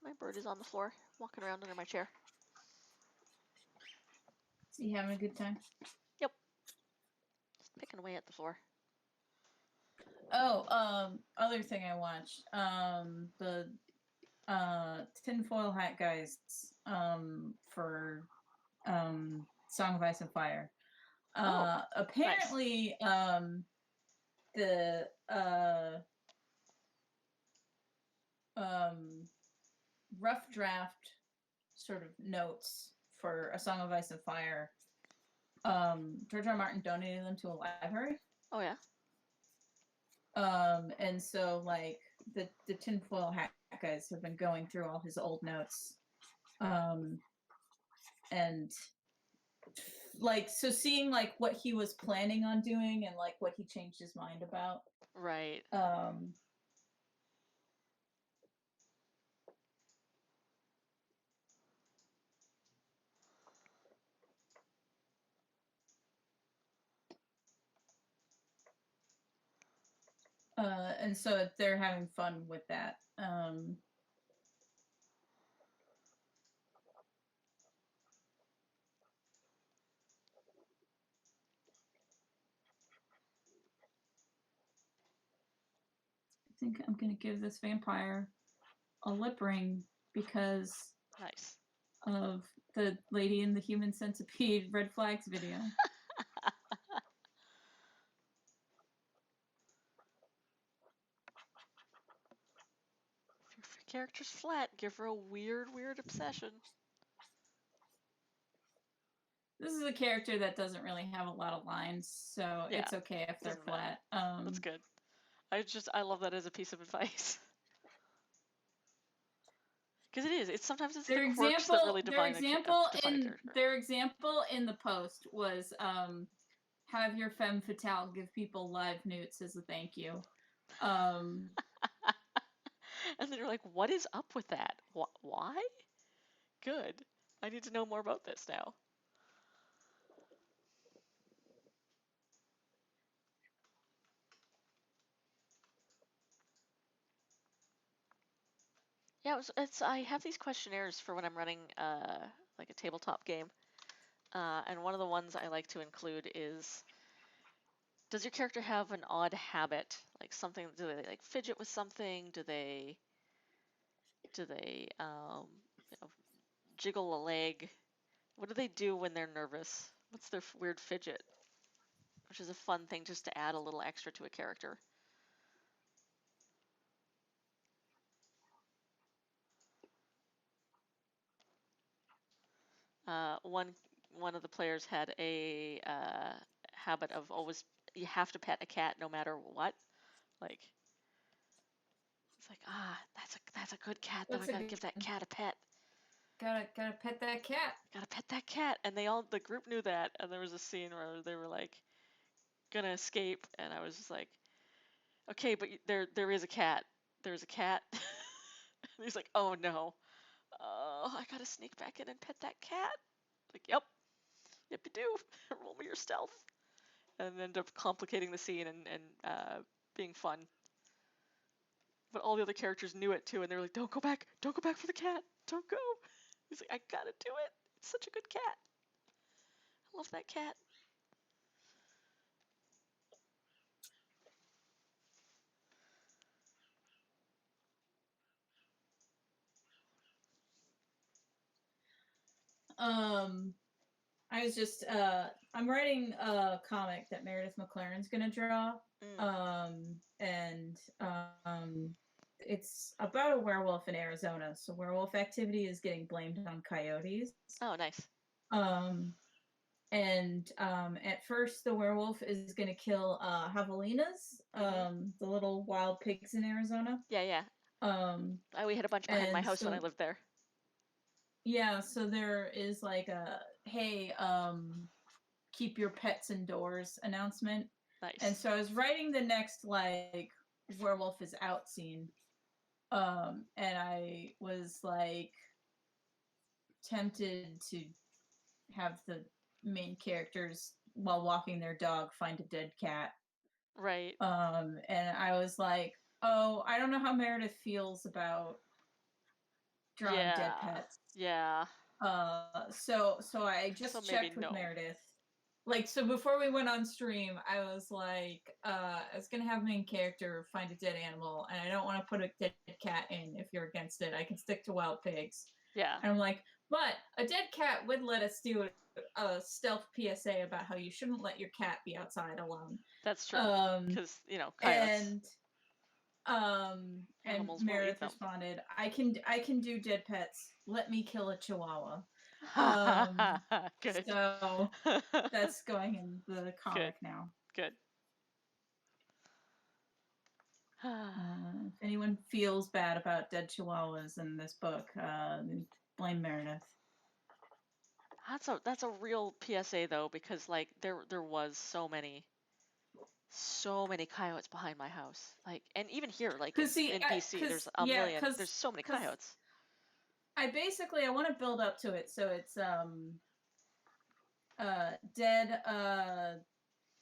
My bird is on the floor, walking around under my chair. Is he having a good time? Yep. Just picking away at the floor. Oh, other thing I watched, the tinfoil hat guys, for Song of Ice and Fire. Apparently, nice. The rough draft sort of notes for A Song of Ice and Fire. George R. R. Martin donated them to a library. Oh yeah. And so like the tinfoil hat guys have been going through all his old notes, and like so seeing like what he was planning on doing and like what he changed his mind about. Right. And so they're having fun with that. I think I'm gonna give this vampire a lip ring because nice of the Lady in the Human Centipede Red Flags video. If your character's flat, give her a weird obsession. This is a character that doesn't really have a lot of lines, so yeah, it's okay if they're flat. That's good. I love that as a piece of advice. Because it is. It's sometimes it's the quirks that really define a character. Their example in the post was have your femme fatale give people live newts as a thank you. And then you're like, what is up with that? Why? Good. I need to know more about this now. Yeah, I have these questionnaires for when I'm running like a tabletop game. And one of the ones I like to include is, does your character have an odd habit? Like something, do they like fidget with something? Do they you know, jiggle a leg. What do they do when they're nervous? What's their weird fidget? Which is a fun thing just to add a little extra to a character. One of the players had a habit of always, you have to pet a cat no matter what. Like, it's like, that's a good cat though. I gotta give that cat a pet. Gotta pet that cat. Gotta pet that cat. And the group knew that. And there was a scene where they were like gonna escape, and I was just like, okay, but there is a cat. There's a cat. And he's like, oh no. Oh, I gotta sneak back in and pet that cat. Like, yep, you do. Roll me your stealth. And end up complicating the scene and being fun. But all the other characters knew it too, and they were like, don't go back for the cat. Don't go. He's like, I gotta do it. It's such a good cat. I love that cat. I was just I'm writing a comic that Meredith McLaren's gonna draw. And it's about a werewolf in Arizona. So werewolf activity is getting blamed on coyotes. Oh, nice. At first the werewolf is gonna kill javelinas, the little wild pigs in Arizona. Yeah. We had a bunch behind my house when I lived there. Yeah, so there is like a, hey, keep your pets indoors announcement. Nice. And so I was writing the next like werewolf is out scene. And I was like tempted to have the main characters while walking their dog find a dead cat. Right. And I was like, oh, I don't know how Meredith feels about drawing dead pets. Yeah. So I just checked with Meredith. Like, so before we went on stream, I was like, I was gonna have main character find a dead animal, and I don't want to put a dead cat in if you're against it. I can stick to wild pigs. Yeah. And I'm like, but a dead cat would let us do a stealth PSA about how you shouldn't let your cat be outside alone. That's true. Because coyotes. And Meredith responded, I can do dead pets. Let me kill a chihuahua. Good. So that's going in the comic now. Good. If anyone feels bad about dead chihuahuas in this book, blame Meredith. That's a real PSA though, because like there was so many coyotes behind my house. Like, and even here, like in BC, there's a million. There's so many coyotes. I want to build up to it, so it's dead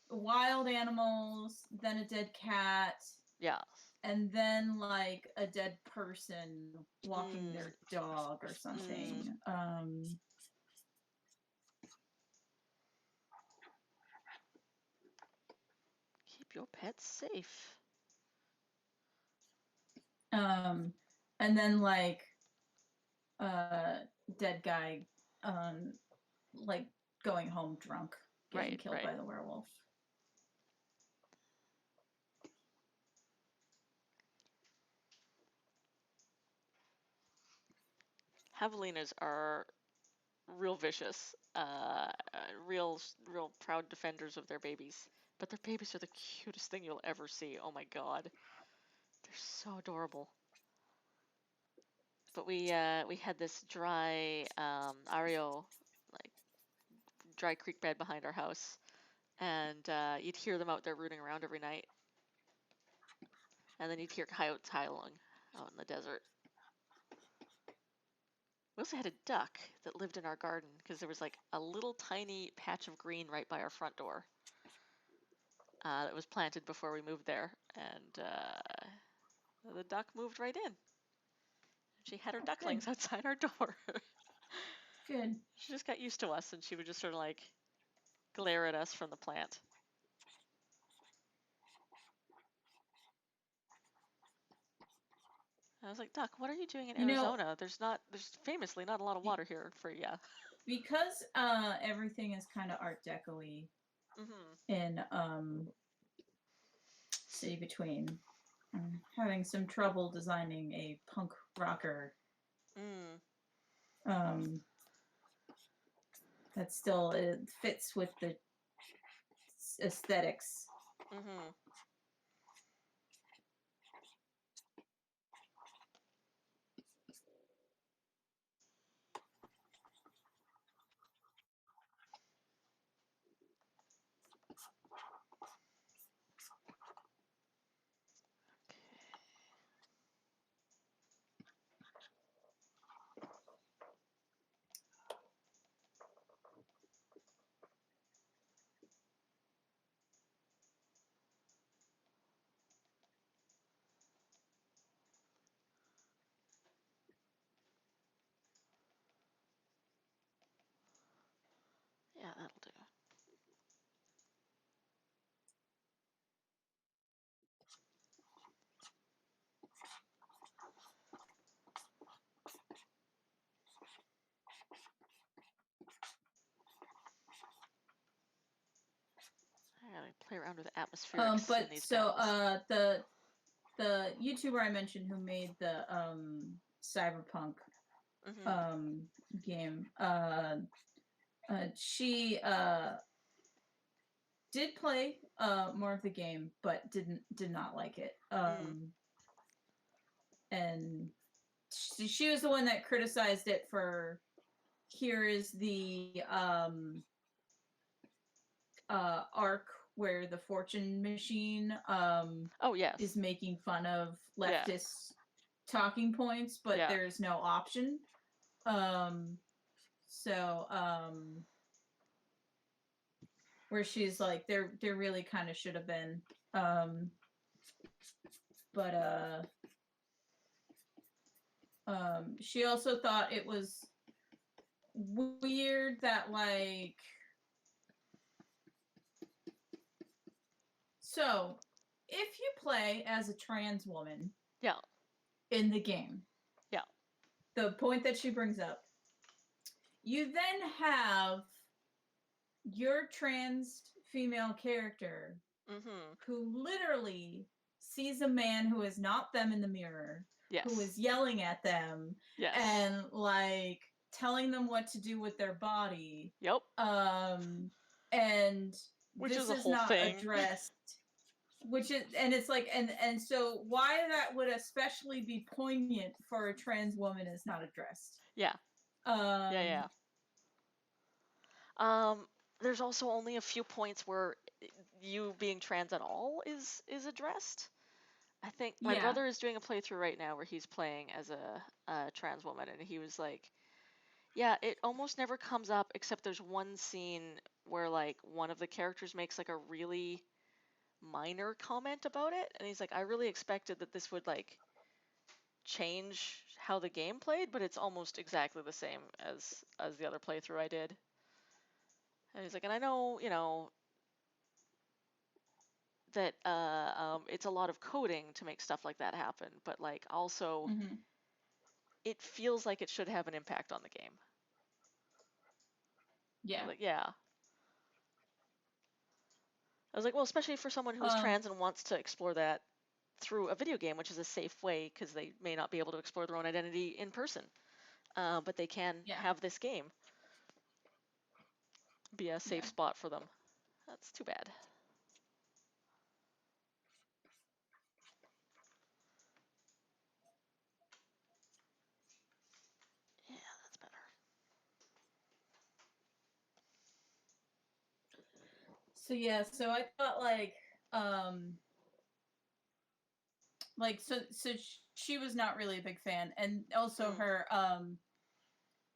wild animals, then a dead cat. Yeah. And then like a dead person walking their dog or something. Keep your pets safe. And then like dead guy like going home drunk, getting killed by the werewolf. Javelinas are real vicious, real proud defenders of their babies. But their babies are the cutest thing you'll ever see. Oh my god, they're so adorable. But we had this dry Ario, like dry creek bed behind our house, and you'd hear them out there rooting around every night, and then you'd hear coyotes howling out in the desert. We also had a duck that lived in our garden because there was like a little tiny patch of green right by our front door that was planted before we moved there, and the duck moved right in. She had her ducklings outside our door. Good. She just got used to us, and she would just sort of like glare at us from the plant. I was like, Duck, what are you doing in You know, Arizona? There's famously not a lot of water here for you. because everything is kind of Art Deco-y Mm-hmm. in City Between. I'm having some trouble designing a punk rocker Mm. um, that still it fits with the aesthetics. Mm-hmm. Yeah, that'll do. I gotta play around with atmospherics in But these so panels. the YouTuber I mentioned who made the cyberpunk Mm-hmm. um game, she did play more of the game, but did not like it. Mm. And she was the one that criticized it for here is the arc where the fortune machine Oh yes. is making fun of Yeah. leftist talking points, but Yeah. there's no option. Um, so where she's like, there really kind of should have been. Um, but she also thought it was weird that like so if you play as a trans woman Yeah. in the game, Yeah. the point that she brings up, you then have your trans female character Mm-hmm. who literally sees a man who is not them in the mirror, who Yes. is yelling at them Yes. and like telling them what to do with their body. Yep. And Which is this a is whole not thing. addressed, which is, and it's like, and so why that would especially be poignant for a trans woman is not addressed. Yeah. Yeah. um Yeah. There's also only a few points where you being trans at all is addressed. I think my yeah. brother is doing a playthrough right now where he's playing as a trans woman, and he was like, "Yeah, it almost never comes up except there's one scene where like one of the characters makes like a really minor comment about it, and he's like, I really expected that this would like change how the game played, but it's almost exactly the same as the other playthrough I did." And he's like, and I know, that it's a lot of coding to make stuff like that happen, but like also Mm-hmm. it feels like it should have an impact on the game. I Yeah. was like, yeah. I was like, well, especially for someone who's um trans and wants to explore that through a video game, which is a safe way because they may not be able to explore their own identity in person, but they can yeah. have this game be a safe Yeah. spot for them. That's too bad. Yeah, that's better. So yeah, so I thought um so she was not really a big fan, and also Mm. her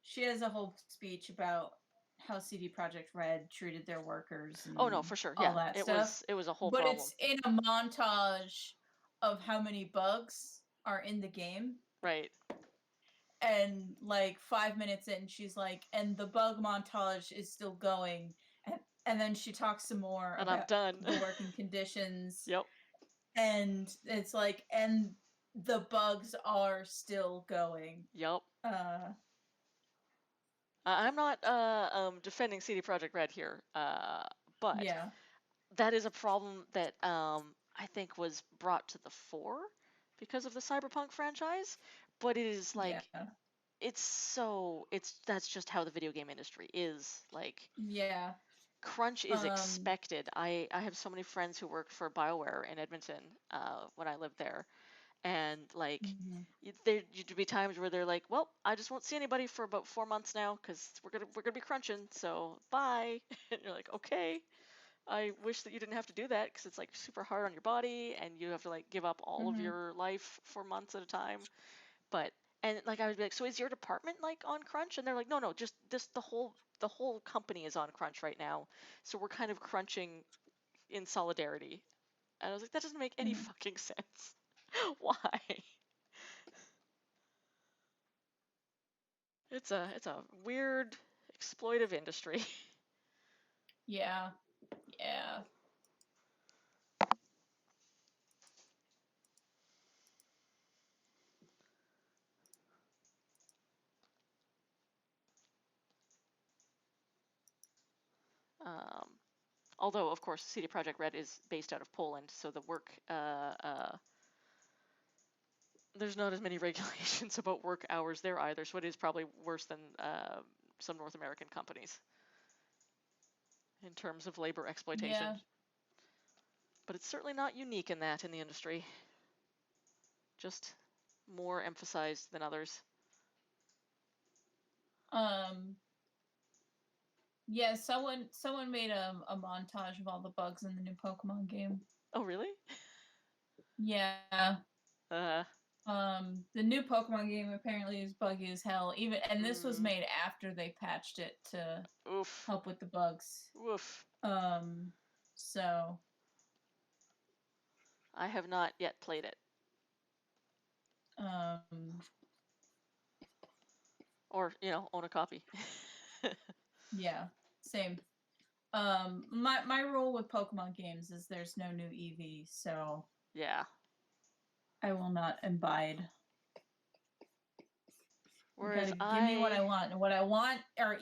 she has a whole speech about how CD Projekt Red treated their workers Oh no, and for sure. all Yeah, that it stuff, was a whole but problem. it's in a montage of how many bugs are in the game. Right. And like 5 minutes in, she's like, and the bug montage is still going. And then she talks some more And I'm about done. the working conditions. Yep. And it's like, and the bugs are still going. Yup. Uh, I'm not defending CD Projekt Red here, but yeah, that is a problem that I think was brought to the fore because of the Cyberpunk franchise. But it is like yeah, it's that's just how the video game industry is. Like yeah. crunch is Um, expected. I have so many friends who worked for BioWare in Edmonton when I lived there, and like mhm, there'd be times where they're like, "Well, I just won't see anybody for about 4 months now because we're gonna be crunching. So bye." And you're like, "Okay." I wish that you didn't have to do that because it's like super hard on your body and you have to like give up all of mhm, your life for months at a time. But and like I would be like, so is your department like on crunch? And they're like, no, no, just this the whole company is on crunch right now. So we're kind of crunching in solidarity. And I was like, that doesn't make any mhm. fucking sense. Why? It's a weird exploitive industry. Yeah, yeah. Um, Although, of course, CD Projekt Red is based out of Poland, so the work there's not as many regulations about work hours there either, so it is probably worse than some North American companies in terms of labor exploitation. Yeah. But it's certainly not unique in that in the industry, just more emphasized than others. Um, yeah, someone made a montage of all the bugs in the new Pokemon game. Oh, really? Yeah. Uh, The new Pokemon game apparently is buggy as hell. Even and this was mm, made after they patched it to oof, help with the bugs. woof. Um, so I have not yet played it, um, or own a copy. yeah, same. My rule with Pokemon games is there's no new EV, so Yeah. I will not abide. You Whereas gotta give me what I I want, and what I want are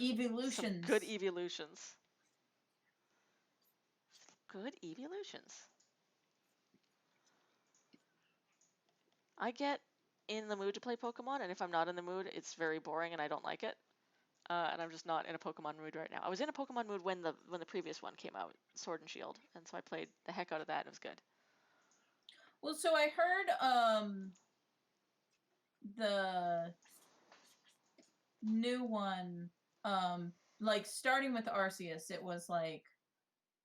some good evolutions. evolutions. Good evolutions. I get in the mood to play Pokemon, and if I'm not in the mood, it's very boring and I don't like it. And I'm just not in a Pokemon mood right now. I was in a Pokemon mood when the previous one came out, Sword and Shield, and so I played the heck out of that. And it was good. Well, so I heard the new one like starting with Arceus, it was like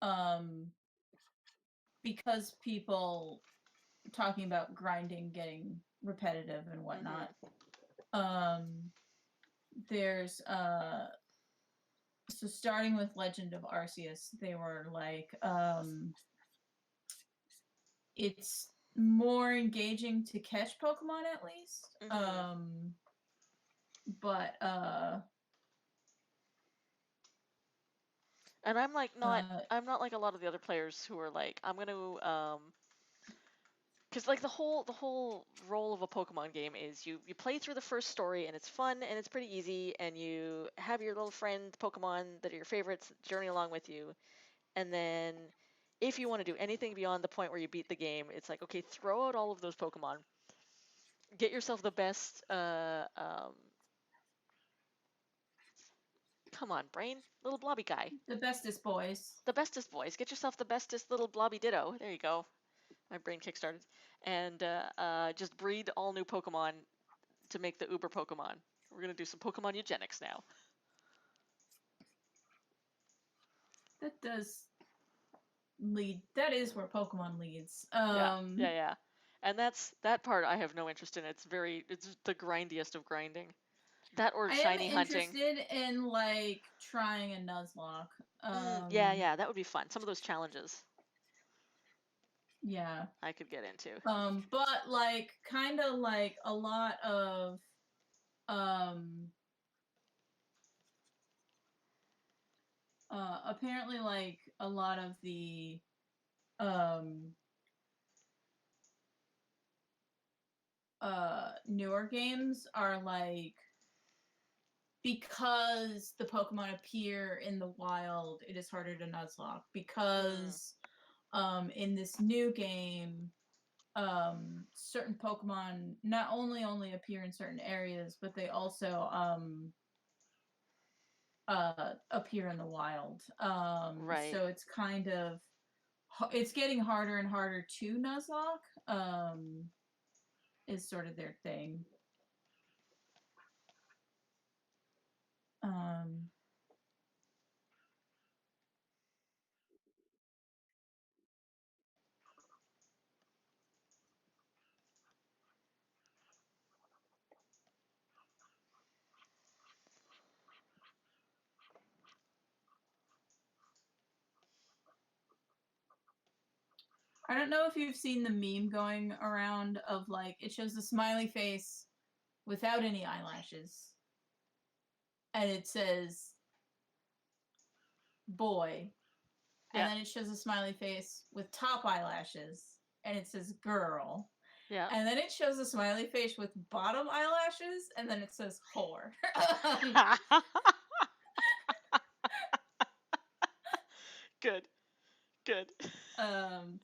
um because people talking about grinding getting repetitive and Mm-hmm. whatnot. Um there's so starting with Legend of Arceus, they were like it's more engaging to catch Pokemon at least. Mm-hmm. But And I'm like not. uh I'm not like a lot of the other players who are like, I'm gonna because like the whole role of a Pokemon game is you play through the first story and it's fun and it's pretty easy and you have your little friend Pokemon that are your favorites journey along with you, and then if you want to do anything beyond the point where you beat the game, it's like, okay, throw out all of those Pokemon, get yourself the best come on, brain, little blobby guy, the bestest boys. the bestest boys, get yourself the bestest little blobby ditto, there you go, my brain kickstarted, and just breed all new Pokemon to make the uber Pokemon. We're gonna do some Pokemon eugenics now. That does lead, that is where Pokemon leads. Yeah, yeah, yeah. And that part I have no interest in. It's the grindiest of grinding. That or I am shiny hunting. interested in like trying a Nuzlocke. Yeah, yeah, that would be fun. Some of those challenges Yeah. I could get into. But like kind of like a lot of um apparently like a lot of the um newer games are like, because the Pokemon appear in the wild, it is harder to Nuzlocke. Mm, Because in this new game, certain Pokemon not only appear in certain areas, but they also appear in the wild. right. So it's kind of, it's getting harder and harder to Nuzlocke. Is sort of their thing. Um, I don't know if you've seen the meme going around of like, it shows a smiley face without any eyelashes, and it says boy, and Yeah, then it shows a smiley face with top eyelashes, and it says girl, yeah. and then it shows a smiley face with bottom eyelashes, and then it says whore. Good, good. um,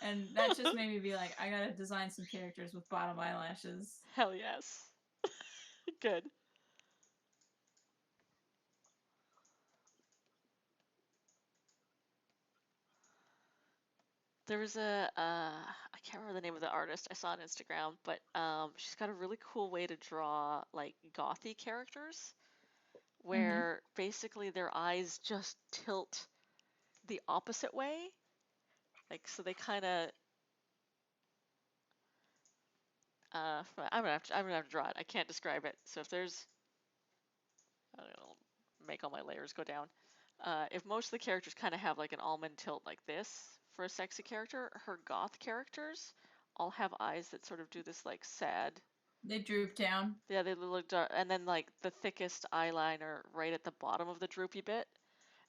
and that just made me be like, I gotta design some characters with bottom eyelashes. Hell yes. Good. There was I can't remember the name of the artist. I saw on Instagram, but she's got a really cool way to draw like gothy characters Mm-hmm. where basically their eyes just tilt the opposite way. Like so they kind of I'm gonna have to draw it. I can't describe it. So if there's I don't know, make all my layers go down. If most of the characters kind of have like an almond tilt like this for a sexy character, her goth characters all have eyes that sort of do this like sad. They droop down. Yeah, they look dark, and then like the thickest eyeliner right at the bottom of the droopy bit,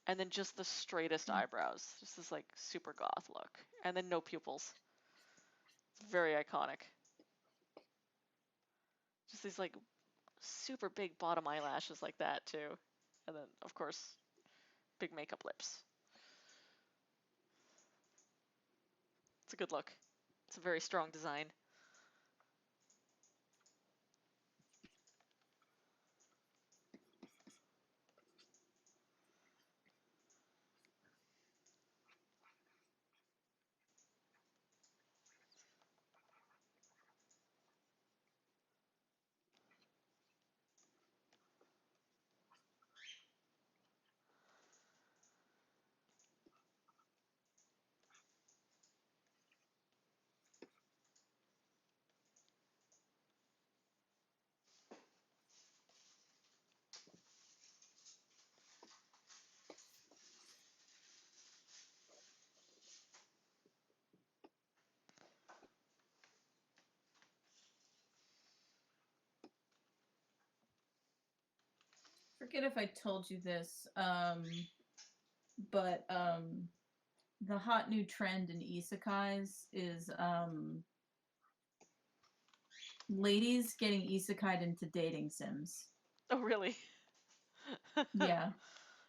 and then just the straightest Mm. eyebrows, just this like super goth look, and then no pupils. It's very iconic. Just these like super big bottom eyelashes like that too, and then of course big makeup lips. It's a good look. It's a very strong design. Forget if I told you this, but the hot new trend in isekais is ladies getting isekai'd into dating sims. Oh, really? Yeah.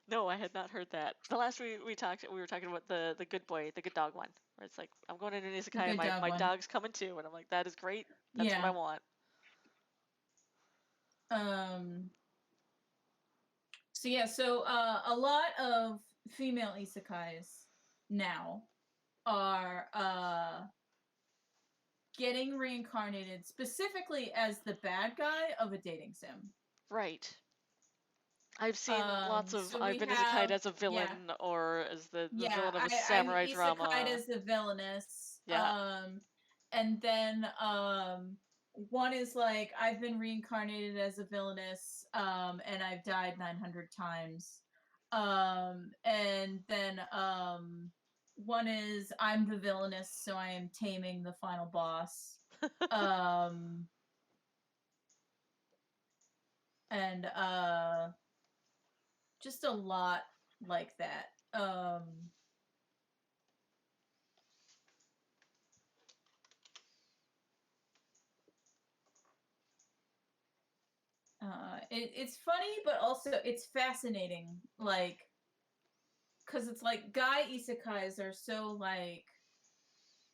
No, I had not heard that. The last we talked, we were talking about the good boy, the good dog one, where it's like I'm going into an The isekai and good dog my one. dog's coming too, and I'm like that is great. That's what I Yeah. want. Um so yeah, so a lot of female isekais now are getting reincarnated specifically as the bad guy of a dating sim. Right. I've seen lots of. So I've we been isekai'd have, as a yeah, villain or as the yeah, villain of a I'm samurai isekai'd drama. as the villainess. Yeah. And then one is like, I've been reincarnated as a villainess, and I've died 900 times. And then one is, I'm the villainess, so I am taming the final boss. Um and just a lot like that. It's funny, but also it's fascinating. Like, because it's like guy isekais are so like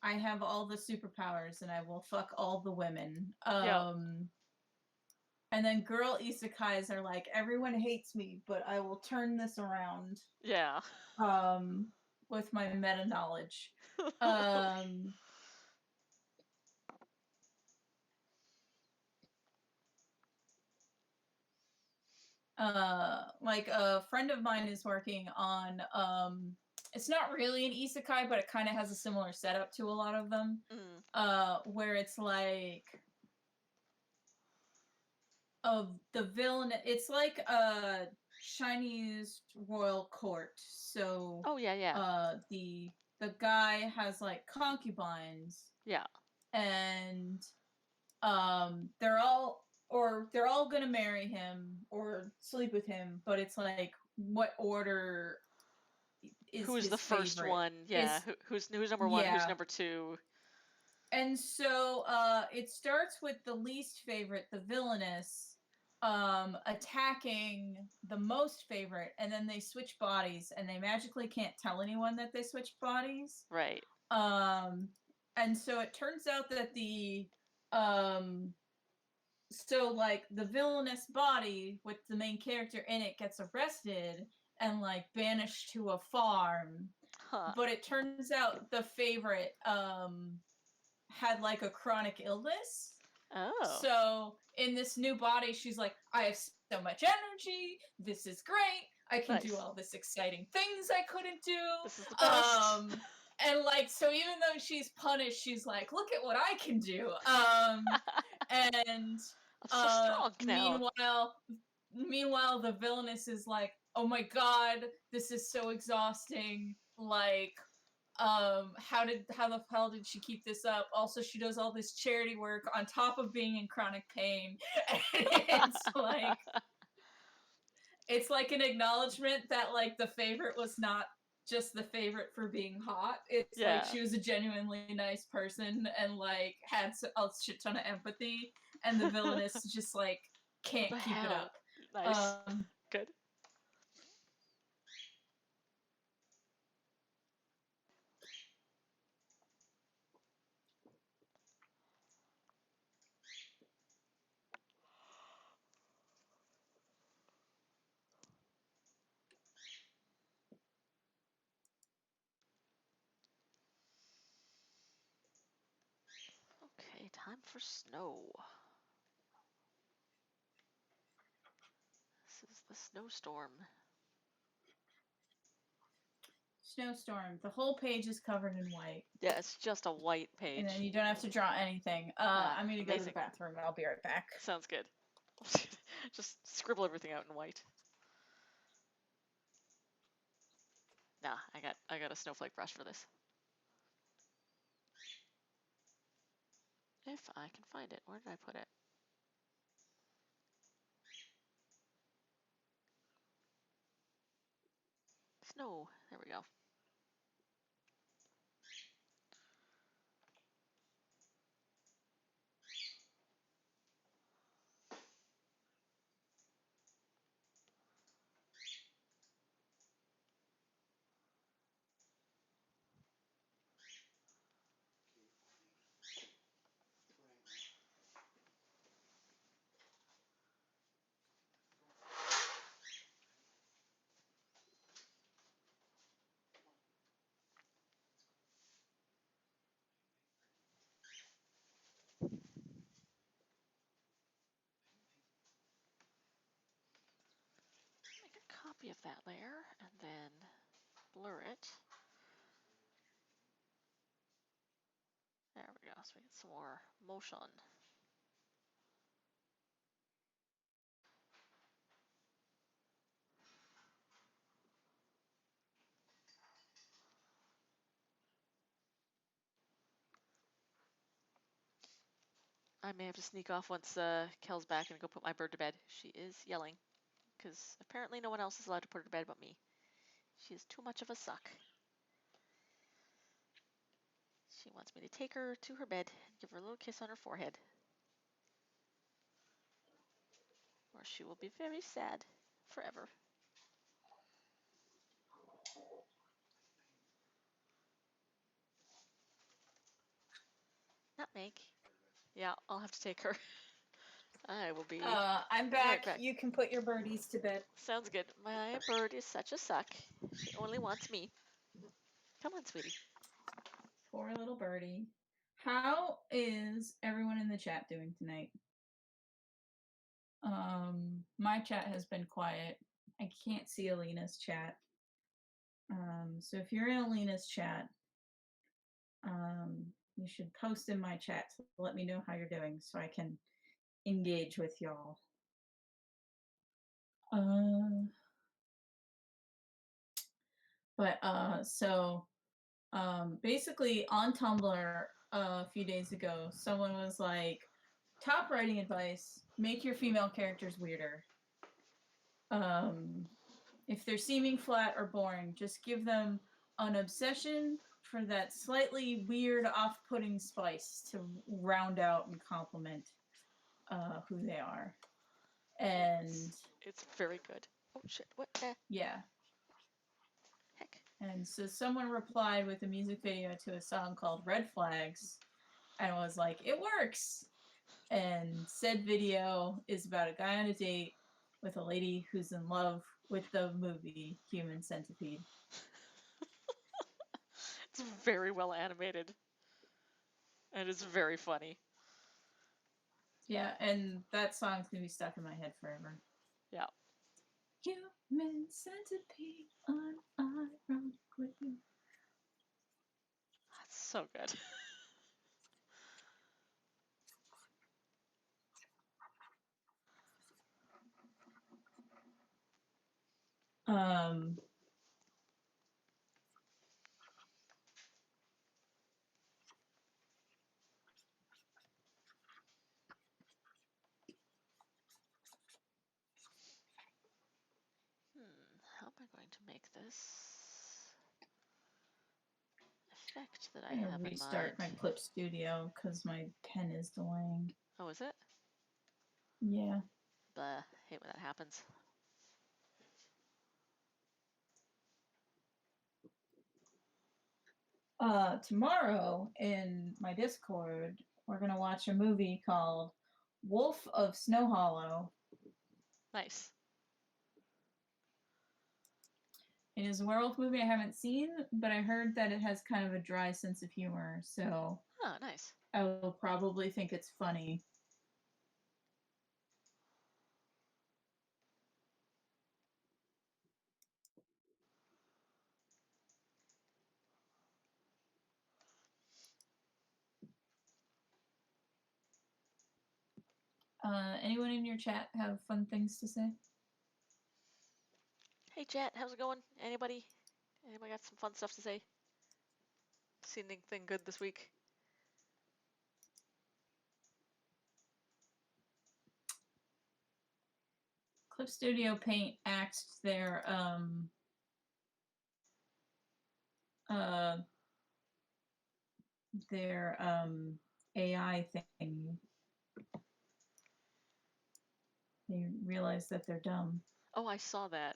I have all the superpowers and I will fuck all the women. Yep. And then girl isekais are like everyone hates me, but I will turn this around. Yeah. Um, with my meta knowledge. Um, like a friend of mine is working on it's not really an isekai, but it kind of has a similar setup to a lot of them. Mm. Where it's like of the villain, it's like a Chinese royal court. So Oh yeah, yeah. The guy has like concubines, Yeah. and they're all gonna marry him or sleep with him, but it's like what order is Who's the his first favorite? one? Yeah. Is Who's number one? Who's Yeah. number two? And so it starts with the least favorite, the villainous, attacking the most favorite, and then they switch bodies, and they magically can't tell anyone that they switched bodies. Right. Um, and so it turns out that um, like the villainous body with the main character in it gets arrested and like banished to a farm. Huh. But it turns out the favorite had like a chronic illness. Oh. So in this new body, she's like, I have so much energy. This is great. I can do Nice. all this exciting things I couldn't do. This is the best. And like, so even though she's punished, she's like, look at what I can do. And I'm so strong now. meanwhile, the villainess is like, oh my god, this is so exhausting. Like, how the hell did she keep this up? Also, she does all this charity work on top of being in chronic pain. And it's like an acknowledgement that like the favorite was not just the favorite for being hot. It's like Yeah. she was a genuinely nice person and like had a shit ton of empathy, and the villainess just like What can't the keep it hell? up. Nice. Good. Okay, time for snow. This is the snowstorm. Snowstorm. The whole page is covered in white. Yeah, it's just a white And then page. you don't have to draw anything. I'm gonna go to the Amazing. bathroom. I'll be right back. Sounds good. Just scribble everything out in white. Nah, I got a snowflake brush for this. If I can find it. Where did I put it? Snow. There we go. Make a copy of that layer and then blur it. There we go. So we get some more motion. I may have to sneak off once Kel's back and go put my bird to bed. She is yelling because apparently no one else is allowed to put her to bed but me. She is too much of a suck. She wants me to take her to her bed and give her a little kiss on her forehead. or she will be very sad forever. Nutmeg. Yeah, I'll have to take her. I will be I'm right back. back. You can put your birdies to bed. Sounds good. My bird is such a suck. She only wants me. Come on, sweetie. Poor little birdie. How is everyone in the chat doing tonight? My chat has been quiet. I can't see Alina's chat. So if you're in Alina's chat, you should post in my chat to let me know how you're doing so I can engage with y'all. Basically on Tumblr a few days ago, someone was like, top writing advice, make your female characters weirder. If they're seeming flat or boring, just give them an obsession for that slightly weird, off-putting spice to round out and complement who they are. And it's very good. Oh shit! What? Yeah. Heck. And so someone replied with a music video to a song called Red Flags, and was like, "It works." And said video is about a guy on a date with a lady who's in love with the movie Human Centipede. It's very well animated. And it's very funny. Yeah, and that song's gonna be stuck in my head forever. Yeah. Human centipede, unironically. That's so good. Um, How am I going to make this effect that I I'm gonna have in restart my mind? Clip Studio because my pen is delaying. Oh, is it? Yeah. Blah. Hate when that happens. Tomorrow in my Discord, we're gonna watch a movie called Wolf of Snow Hollow. Nice. It is a werewolf movie I haven't seen, but I heard that it has kind of a dry sense of humor, so Oh, nice. I will probably think it's funny. Anyone in your chat have fun things to say? Hey, chat. How's it going? Anybody? Anybody got some fun stuff to say? Seen anything good this week? Clip Studio Paint axed uh, their AI thing. They realize that they're dumb. Oh, I saw that.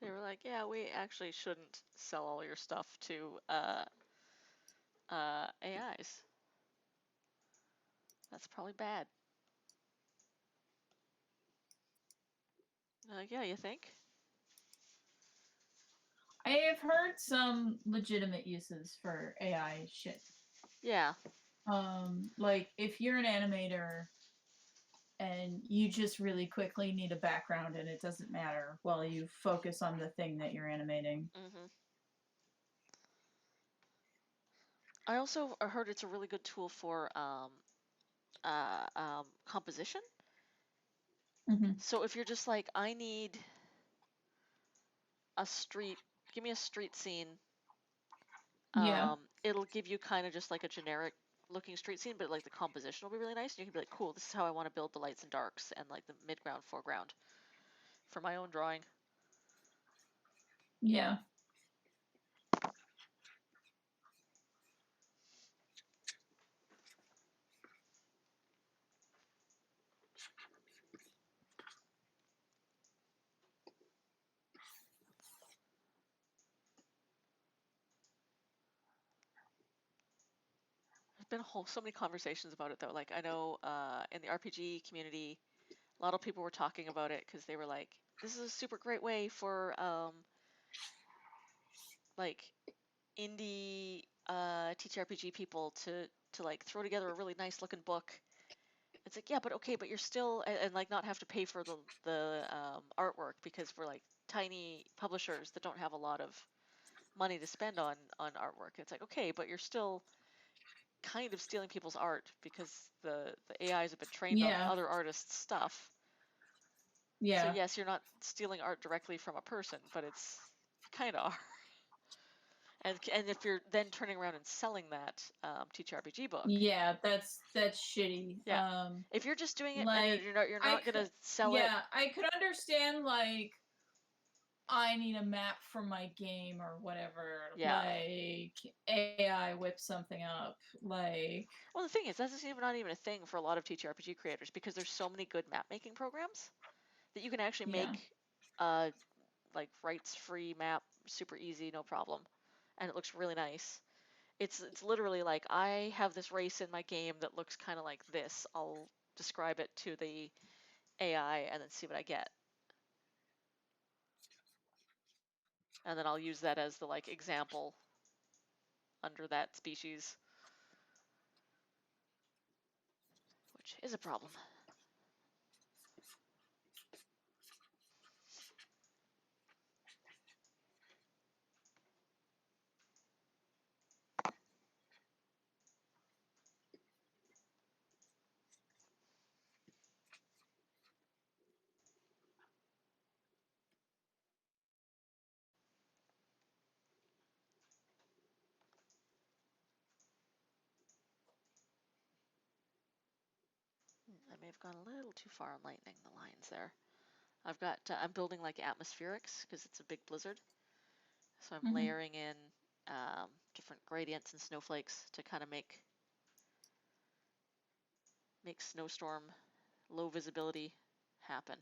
They were like, yeah, we actually shouldn't sell all your stuff to AIs. That's probably bad. Like, yeah, you think? I have heard some legitimate uses for AI shit. Yeah. Like if you're an animator and you just really quickly need a background and it doesn't matter while you focus on the thing that you're animating. I also heard it's a really good tool for composition. So if you're just like, I need a street, give me a street scene. Yeah. It'll give you kind of just like a generic looking street scene, but like the composition will be really nice. And you can be like, cool, this is how I want to build the lights and darks and like the midground, foreground for my own drawing. Yeah. been so many conversations about it though. Like I know in the RPG community, a lot of people were talking about it because they were like, "This is a super great way for like indie TTRPG people to like throw together a really nice looking book." It's like, yeah, but okay, but you're still and like not have to pay for the artwork because we're like tiny publishers that don't have a lot of money to spend on artwork. It's like, okay, but you're still kind of stealing people's art because the AIs have been trained on Yeah. other artists' stuff. So Yeah. yes, you're not stealing art directly from a person, but it's you kind of are. And if you're then turning around and selling that TTRPG book, Yeah, that's shitty. yeah. If you're just doing it and Like you're not gonna sell it, yeah, I could understand like I need a map for my game or whatever. yeah. Like AI whip something up. Like Well, the thing is, that's even not even a thing for a lot of TTRPG creators because there's so many good map making programs that you can actually yeah. make like rights-free map super easy, no problem, and it looks really nice. It's literally like I have this race in my game that looks kind of like this. I'll describe it to the AI and then see what I get, and then I'll use that as the like example under that species, which is a problem. I may have gone a little too far on lightening the lines there. I'm building like atmospherics because it's a big blizzard. So I'm Mm-hmm. layering in different gradients and snowflakes to kind of make snowstorm low visibility happen,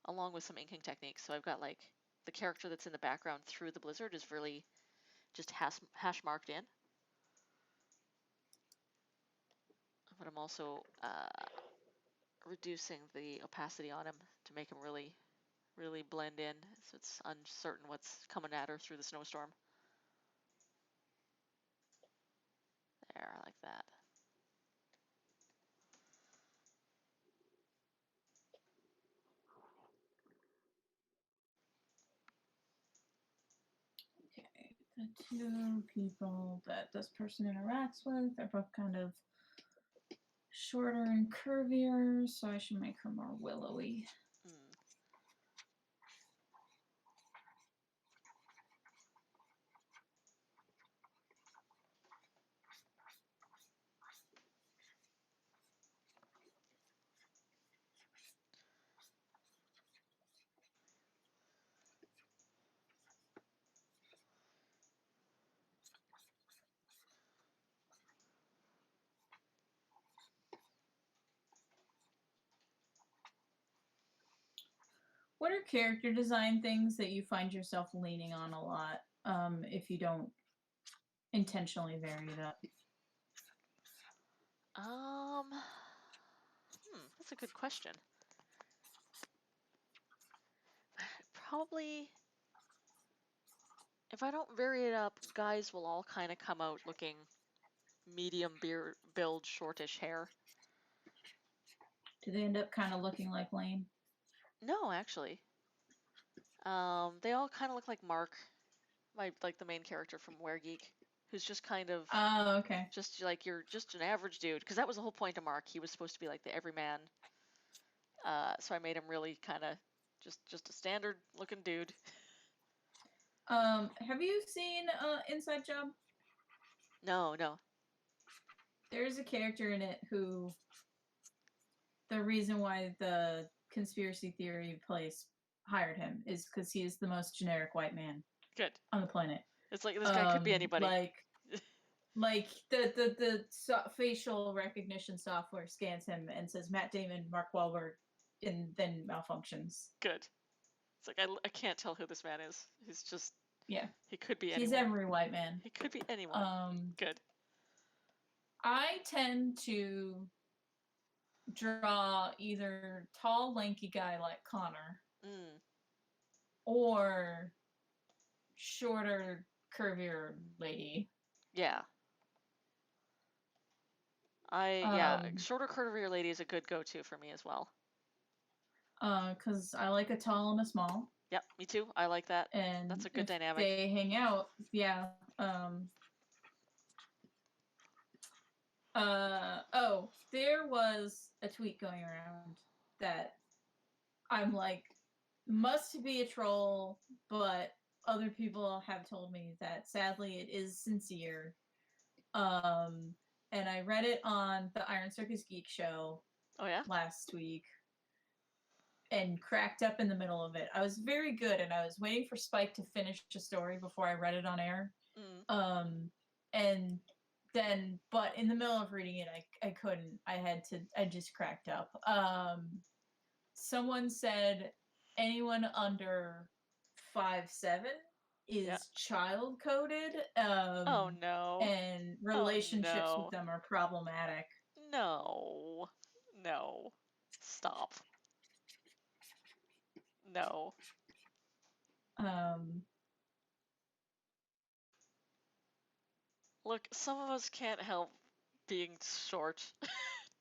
along with some inking techniques. So I've got like the character that's in the background through the blizzard is really just hash marked in, but I'm also reducing the opacity on him to make him really blend in, so it's uncertain what's coming at her through the snowstorm. There, I like that. Okay. The two people that this person interacts with, they're both kind of shorter and curvier, so I should make her more willowy. Mm. What are character design things that you find yourself leaning on a lot if you don't intentionally vary it up? That's a good question. Probably, if I don't vary it up, guys will all kind of come out looking medium build, shortish hair. Do they end up kind of looking like Lane? No, actually. They all kind of look like Mark, like the main character from Were Geek, who's just kind of Oh, okay. just like you're just an average dude. Because that was the whole point of Mark. He was supposed to be like the everyman. So I made him really kind of just a standard looking dude. Have you seen Inside Job? No, no. There's a character in it who the reason why the conspiracy theory place hired him is because he is the most generic white man Good. on the planet. It's like this guy could be anybody. Like facial recognition software scans him and says Matt Damon, Mark Wahlberg, and then malfunctions. Good. It's like I can't tell who this man is. He's just Yeah, he could be he's anyone. every white man. He could be anyone. Good. I tend to draw either tall, lanky guy like Connor Mm, or shorter, curvier lady. yeah. Yeah, Um, shorter curvier lady is a good go-to for me as well. because I like a tall and a small, Yep, me too. I like that. and That's a good if dynamic. they hang out, yeah. Oh, there was a tweet going around that I'm like, must be a troll, but other people have told me that sadly it is sincere. Um, and I read it on the Iron Circus Geek show Oh yeah? last week and cracked up in the middle of it. I was very good, and I was waiting for Spike to finish a story before I read it on air. Mm. Um, and then, but in the middle of reading it, I couldn't. I just cracked up. Someone said anyone under 5'7" Yeah. is child coded, Oh no. and Oh relationships with no. them are problematic. No. No. Stop. No. Um, Look, some of us can't help being short.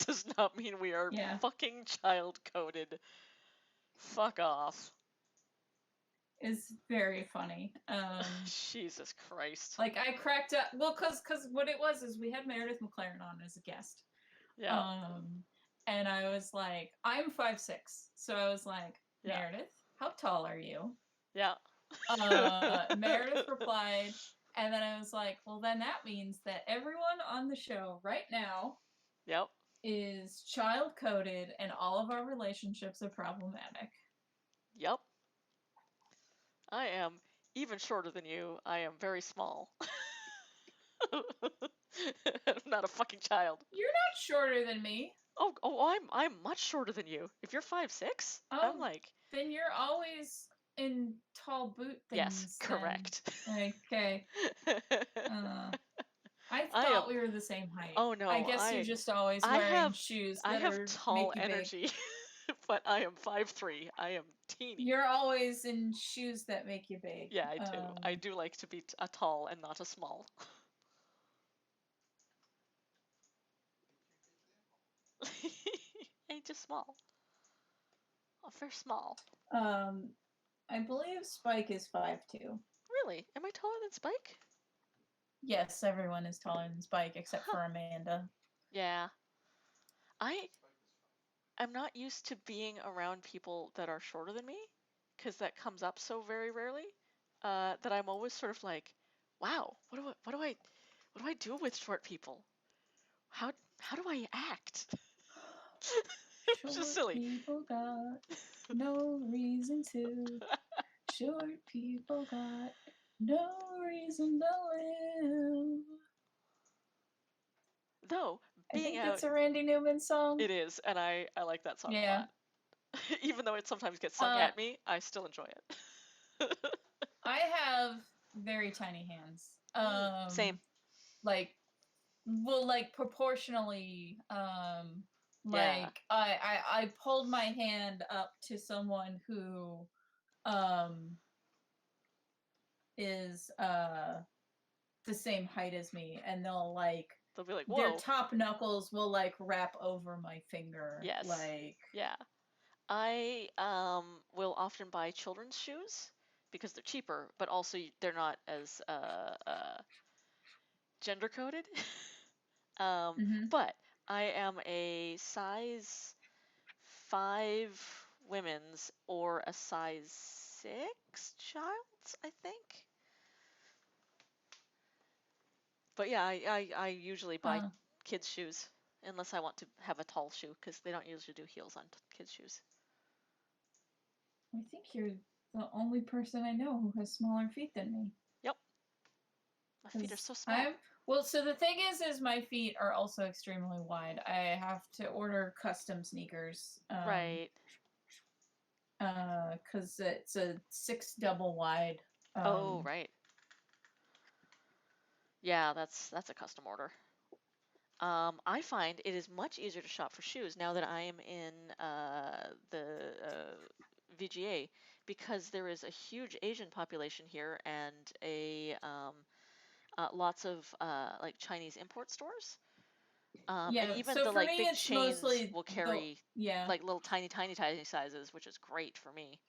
Does not mean we are yeah, fucking child coded. Fuck off. it's very funny. Jesus Christ. Like I cracked up. Well, cause what it was is we had Meredith McLaren on as a guest. Yeah. Um, and I was like, I'm 5'6", so I was like, Yeah. Meredith, how tall are you? Yeah. Meredith replied, and then I was like, well, then that means that everyone on the show right now Yep. is child coded and all of our relationships are problematic. Yep. I am even shorter than you. I am very small. I'm not a fucking child. You're not shorter than me. I'm much shorter than you. If you're 5'6", I'm Oh, like, then you're always in tall boot yes, things then. correct. Okay. Uh, I I am. thought we were the same height. Oh I no, guess you're just always I wearing have, shoes I that have are tall make you big. energy, but I am 5'3". I am teeny. You're always in shoes that make you big. Yeah, I do. I do like to be a tall and not a small. Ain't just small. Oh, very small. Um, I believe Spike is 5'2". Really? Am I taller than Spike? Yes, everyone is taller than Spike except Huh. for Amanda. Yeah. I I'm not used to being around people that are shorter than me, because that comes up so very rarely. That I'm always sort of like, wow, what do I do with short people? How do I act? It's just Short silly. people got no reason to. Short people got no reason to live. Though I being think out, that's a Randy Newman song. it is, and I like that song a Yeah. lot. Even though it sometimes gets sung Uh, at me, I still enjoy it. I have very tiny hands. Same. Like, well, like proportionally. Yeah. Like I pulled my hand up to someone who um is the same height as me, and they'll like They'll be like, their whoa. top knuckles will like wrap over my finger, Yes. like. Yeah. I will often buy children's shoes because they're cheaper, but also they're not as gender coded. um, Mm-hmm. but I am a size 5 women's or a size 6 child's, I think. But yeah, I usually buy Huh. kids' shoes unless I want to have a tall shoe because they don't usually do heels on kids' shoes. I think you're the only person I know who has smaller feet than me. Yep, my feet are Because so small. I'm well. So the thing is my feet are also extremely wide. I have to order custom sneakers. Right. Because it's a 6 double wide. Oh, Um, right. Yeah, that's a custom order. I find it is much easier to shop for shoes now that I am in the VGA because there is a huge Asian population here and a lots of like Chinese import stores. And Yeah, even so the for like me big it's chains mostly will the carry yeah. like little tiny sizes, which is great for me.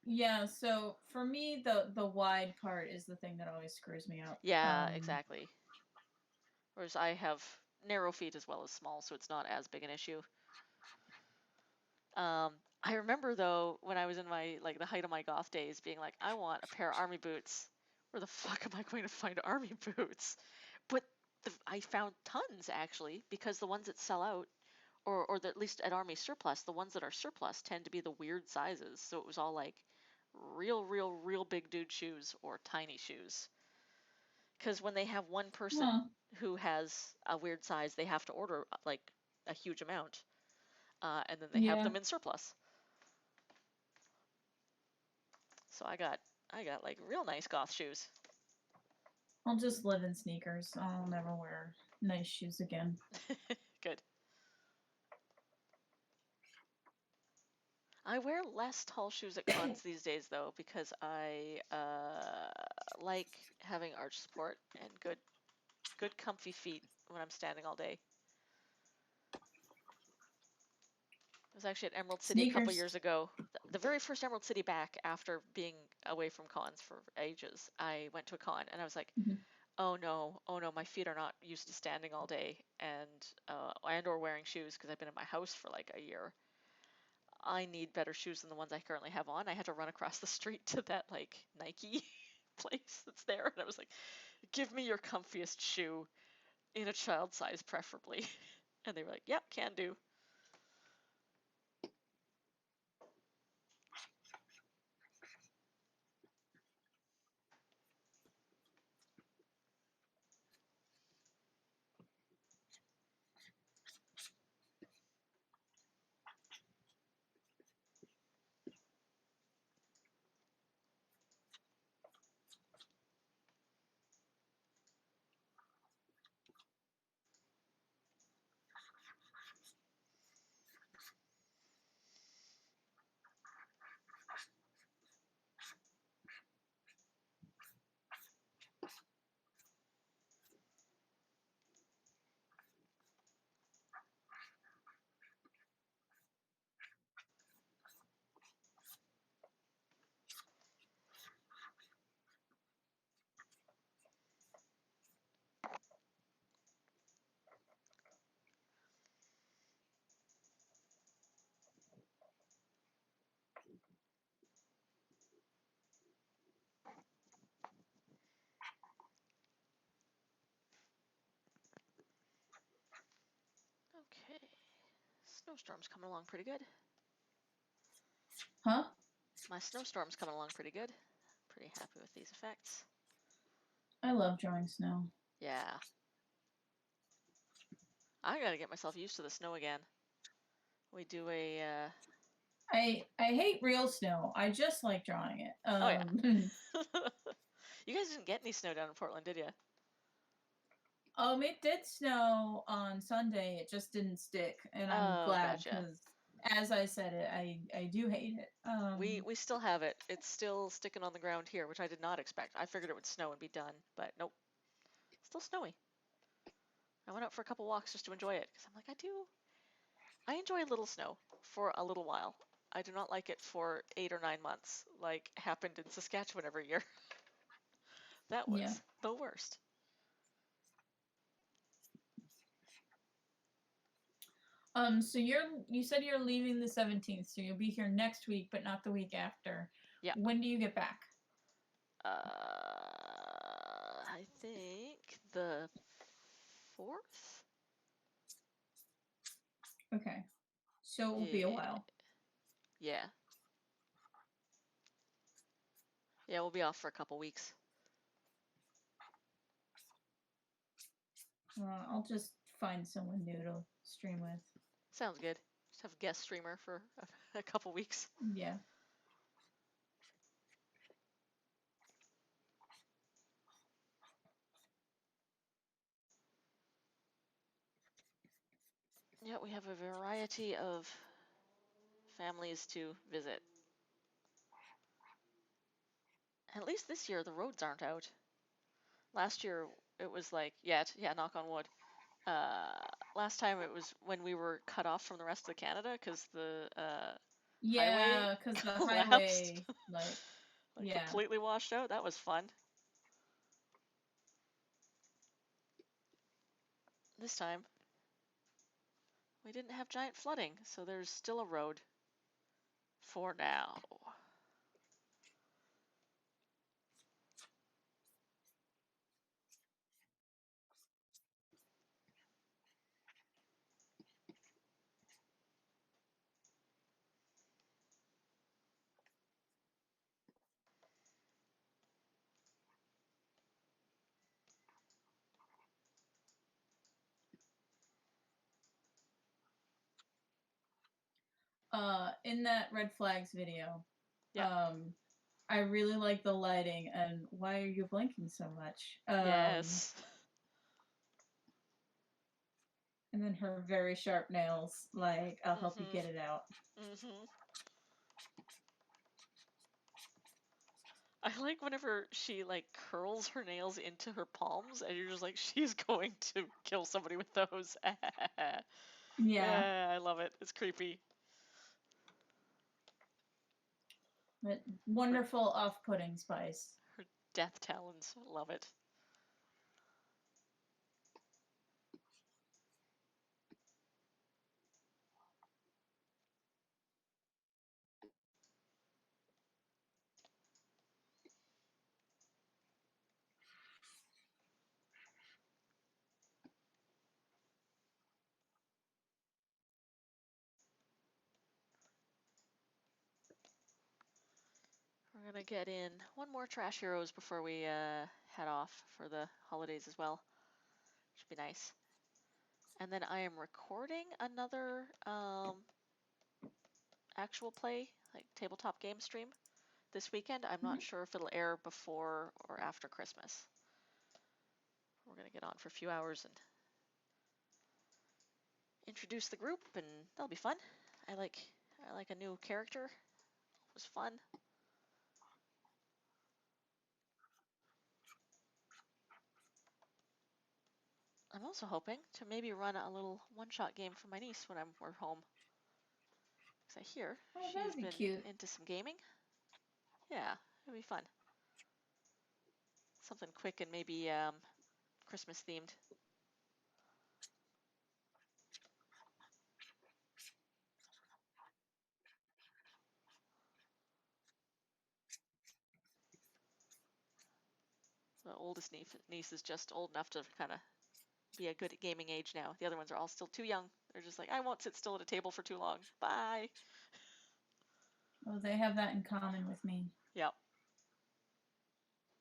Yeah, so for me the wide part is the thing that always screws me up. Yeah, exactly. Whereas I have narrow feet as well as small, so it's not as big an issue. I remember though when I was in my like the height of my goth days, being like, I want a pair of army boots. Where the fuck am I going to find army boots? But I found tons actually because the ones that sell out, or at least at army surplus, the ones that are surplus tend to be the weird sizes. So it was all like real big dude shoes or tiny shoes. Because when they have one person Huh. who has a weird size, they have to order like a huge amount, and then they have Yeah. them in surplus. So I got like real nice goth shoes. I'll just live in sneakers. I'll never wear nice shoes again. Good. I wear less tall shoes at cons these days though because I like having arch support and good comfy feet when I'm standing all day. I was actually at Emerald City a couple Sneakers. years ago. The very first Emerald City back after being away from cons for ages. I went to a con and I was like, Mhm. oh no, my feet are not used to standing all day and or wearing shoes because I've been in my house for like a year. I need better shoes than the ones I currently have on. I had to run across the street to that like Nike place that's there, and I was like, "Give me your comfiest shoe in a child size, preferably." And they were like, "Yep, can do." Okay, snowstorm's coming along pretty good. Huh? My snowstorm's coming along pretty good. Pretty happy with these effects. I love drawing snow. Yeah, I gotta get myself used to the snow again. We do a I hate real snow. I just like drawing it. oh yeah. You guys didn't get any snow down in Portland, did you? It did snow on Sunday. It just didn't stick, and I'm Oh, glad gotcha. because, as I said it, I do hate it. We still have it. It's still sticking on the ground here, which I did not expect. I figured it would snow and be done, but nope. Still snowy. I went out for a couple walks just to enjoy it because I'm like, I enjoy a little snow for a little while. I do not like it for 8 or 9 months, like happened in Saskatchewan every year. That Yeah. was the worst. So you said you're leaving the 17th, so you'll be here next week, but not the week after. Yep. When do you get back? I think the 4th? Okay. So it will be a Yeah. while. Yeah. Yeah, we'll be off for a couple weeks. I'll just find someone new to stream with. Sounds good. Just have a guest streamer for a couple weeks. Yeah. Yeah, we have a variety of families to visit. At least this year the roads aren't out. Last year it was like, yeah, knock on wood. Last time it was when we were cut off from the rest of Canada because the highway Yeah, because the collapsed, highway, like, like yeah. completely washed out. That was fun. This time we didn't have giant flooding, so there's still a road for now. In that Red Flags video, Yeah. I really like the lighting and why are you blinking so much? Yes. And then her very sharp nails, like, I'll help you Mhm. get it out. Mhm. I like whenever she like curls her nails into her palms, and you're just like, she's going to kill somebody with those. Yeah. I love it. It's creepy. But Her wonderful off-putting spice. her death talons. I love it. We're gonna get in one more Trash Heroes before we head off for the holidays as well. Should be nice. And then I am recording another actual play, like tabletop game stream this weekend. I'm not sure if it'll air before or after Christmas. We're gonna get on for a few hours and introduce the group, and that'll be fun. I like a new character. It was fun. I'm also hoping to maybe run a little one-shot game for my niece when we're home. Because I hear Oh, she's that'd be been cute. into some gaming. Yeah, it'll be fun. Something quick and maybe Christmas themed. The oldest niece is just old enough to kind of be a good at gaming age now. The other ones are all still too young. They're just like, I won't sit still at a table for too long. Bye. Oh, they have that in common with me. Yep.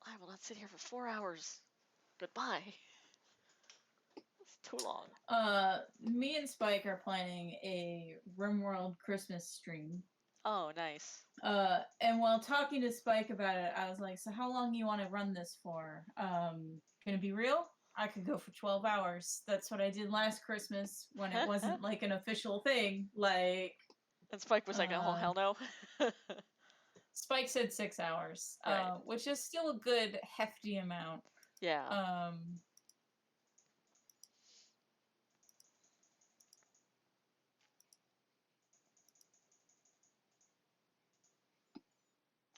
I will not sit here for 4 hours. Goodbye. It's too long. Me and Spike are planning a RimWorld Christmas stream. Oh, nice. And while talking to Spike about it, I was like, so how long do you want to run this for? Gonna be real? I could go for 12 hours. That's what I did last Christmas when it wasn't like an official thing. Like, And Spike was like, oh, hell no. Spike said 6 hours, Right. which is still a good hefty amount. Yeah.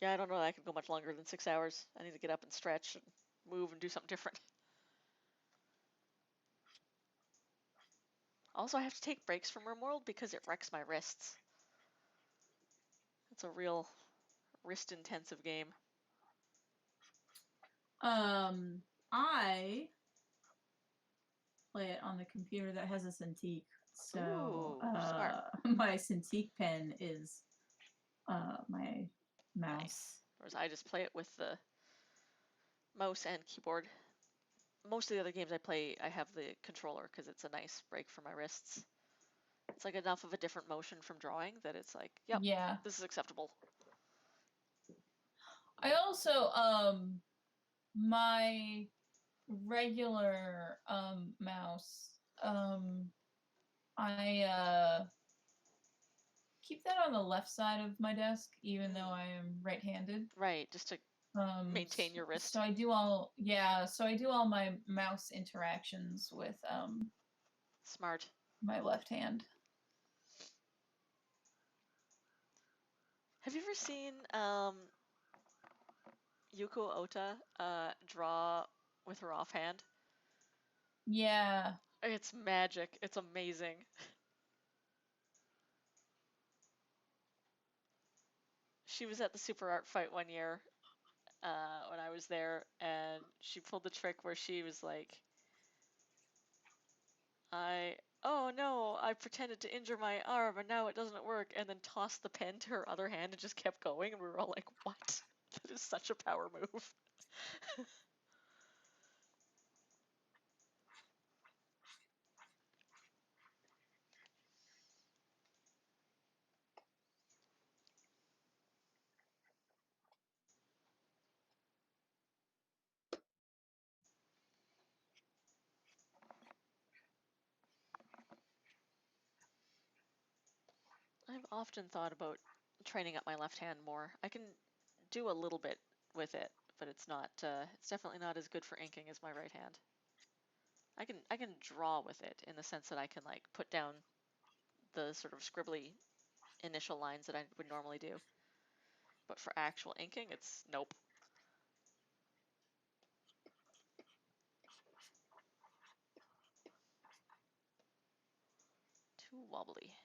Yeah, I don't know that I could go much longer than 6 hours. I need to get up and stretch and move and do something different. Also, I have to take breaks from RimWorld because it wrecks my wrists. It's a real wrist-intensive game. I play it on the computer that has a Cintiq. So Ooh, smart. my Cintiq pen is my mouse. Nice. Whereas I just play it with the mouse and keyboard. Most of the other games I play, I have the controller because it's a nice break for my wrists. It's like enough of a different motion from drawing that it's like, yep, Yeah. this is acceptable. I also my regular mouse I keep that on the left side of my desk, even though I am right-handed. Right, just to maintain your So wrist. I do all So I do all my mouse interactions with Smart. my left hand. Have you ever seen Yuko Ota draw with her offhand? Yeah. It's magic. It's amazing. She was at the Super Art fight one year when I was there, and she pulled the trick where she was like, oh no, I pretended to injure my arm and now it doesn't work, and then tossed the pen to her other hand and just kept going, and we were all like, what? That is such a power move. I've often thought about training up my left hand more. I can do a little bit with it, but it's not. It's definitely not as good for inking as my right hand. I can draw with it in the sense that I can like put down the sort of scribbly initial lines that I would normally do. But for actual inking, it's nope. Too wobbly.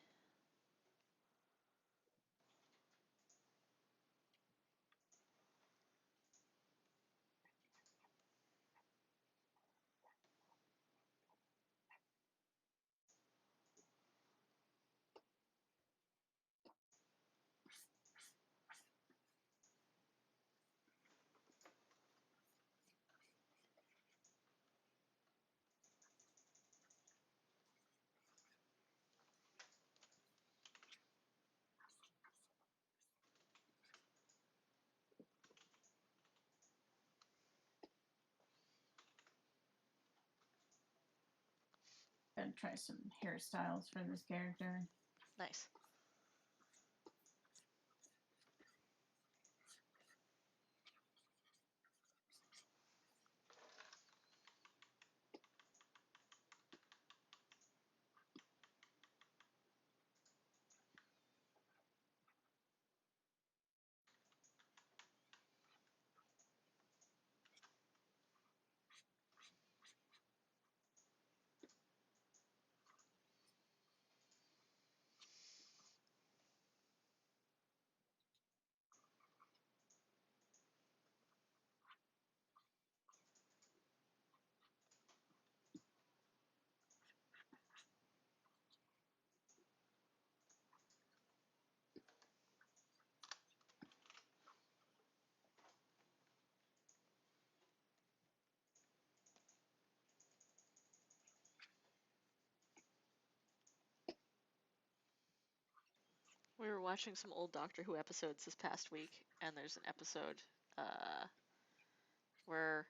Gonna try some hairstyles for this character. Nice. We were watching some old Doctor Who episodes this past week, and there's an episode uh, where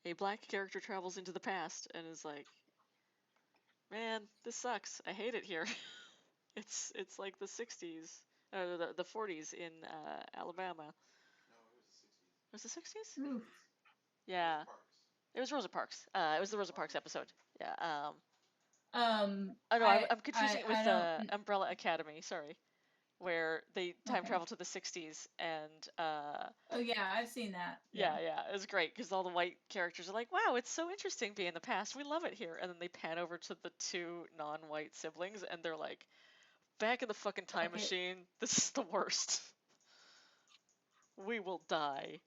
a black character travels into the past and is like, "Man, this sucks. I hate it here." It's like the '60s, the '40s in Alabama. Was it '60s? Oof. Yeah, it was Rosa Parks. It was the Rosa Parks episode. Yeah. Oh no, I'm confusing it I with don't. Umbrella Academy. Sorry, where they time Okay. travel to the '60s and Oh yeah, I've seen that. Yeah. yeah, it was great because all the white characters are like, "Wow, it's so interesting being in the past. We love it here." And then they pan over to the two non-white siblings, and they're like, "Back in the fucking time Fuck it. machine. This is the worst. We will die."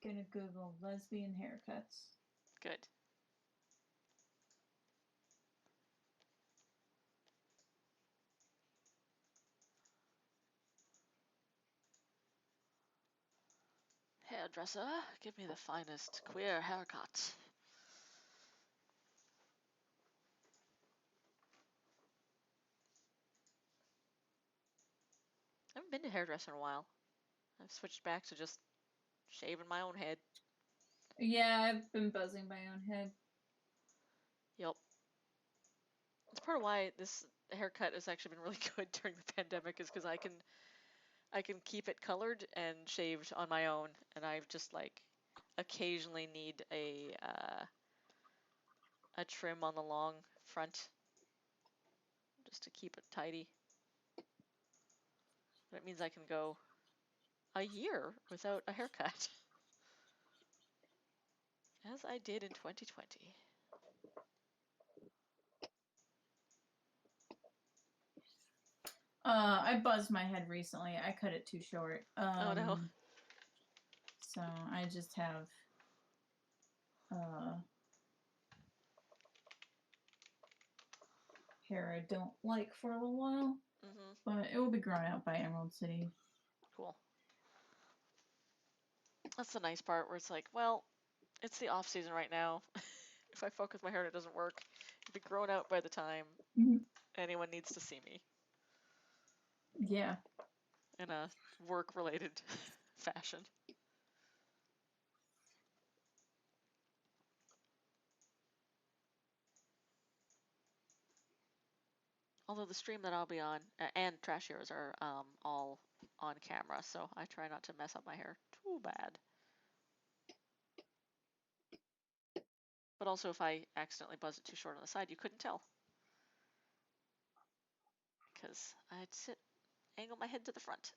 gonna Google lesbian haircuts. Good. Hairdresser, give me the finest queer haircut. I haven't been to hairdresser in a while. I've switched back to just shaving my own head. Yeah, I've been buzzing my own head. Yep. It's part of why this haircut has actually been really good during the pandemic is because I can keep it colored and shaved on my own, and I've just like occasionally need a trim on the long front just to keep it tidy. But it means I can go a year without a haircut, as I did in 2020. I buzzed my head recently. I cut it too short. Oh no. So I just have hair I don't like for a little while. But it will be grown out by Emerald City. Cool. That's the nice part where it's like, well, it's the off season right now. If I fuck with my hair and it doesn't work, it'll be grown out by the time anyone needs to see me. Yeah. In a work-related fashion. Although the stream that I'll be on and Trash Heroes are all on camera, so I try not to mess up my hair too bad. But also, if I accidentally buzz it too short on the side, you couldn't tell. Because I'd angle my head to the front.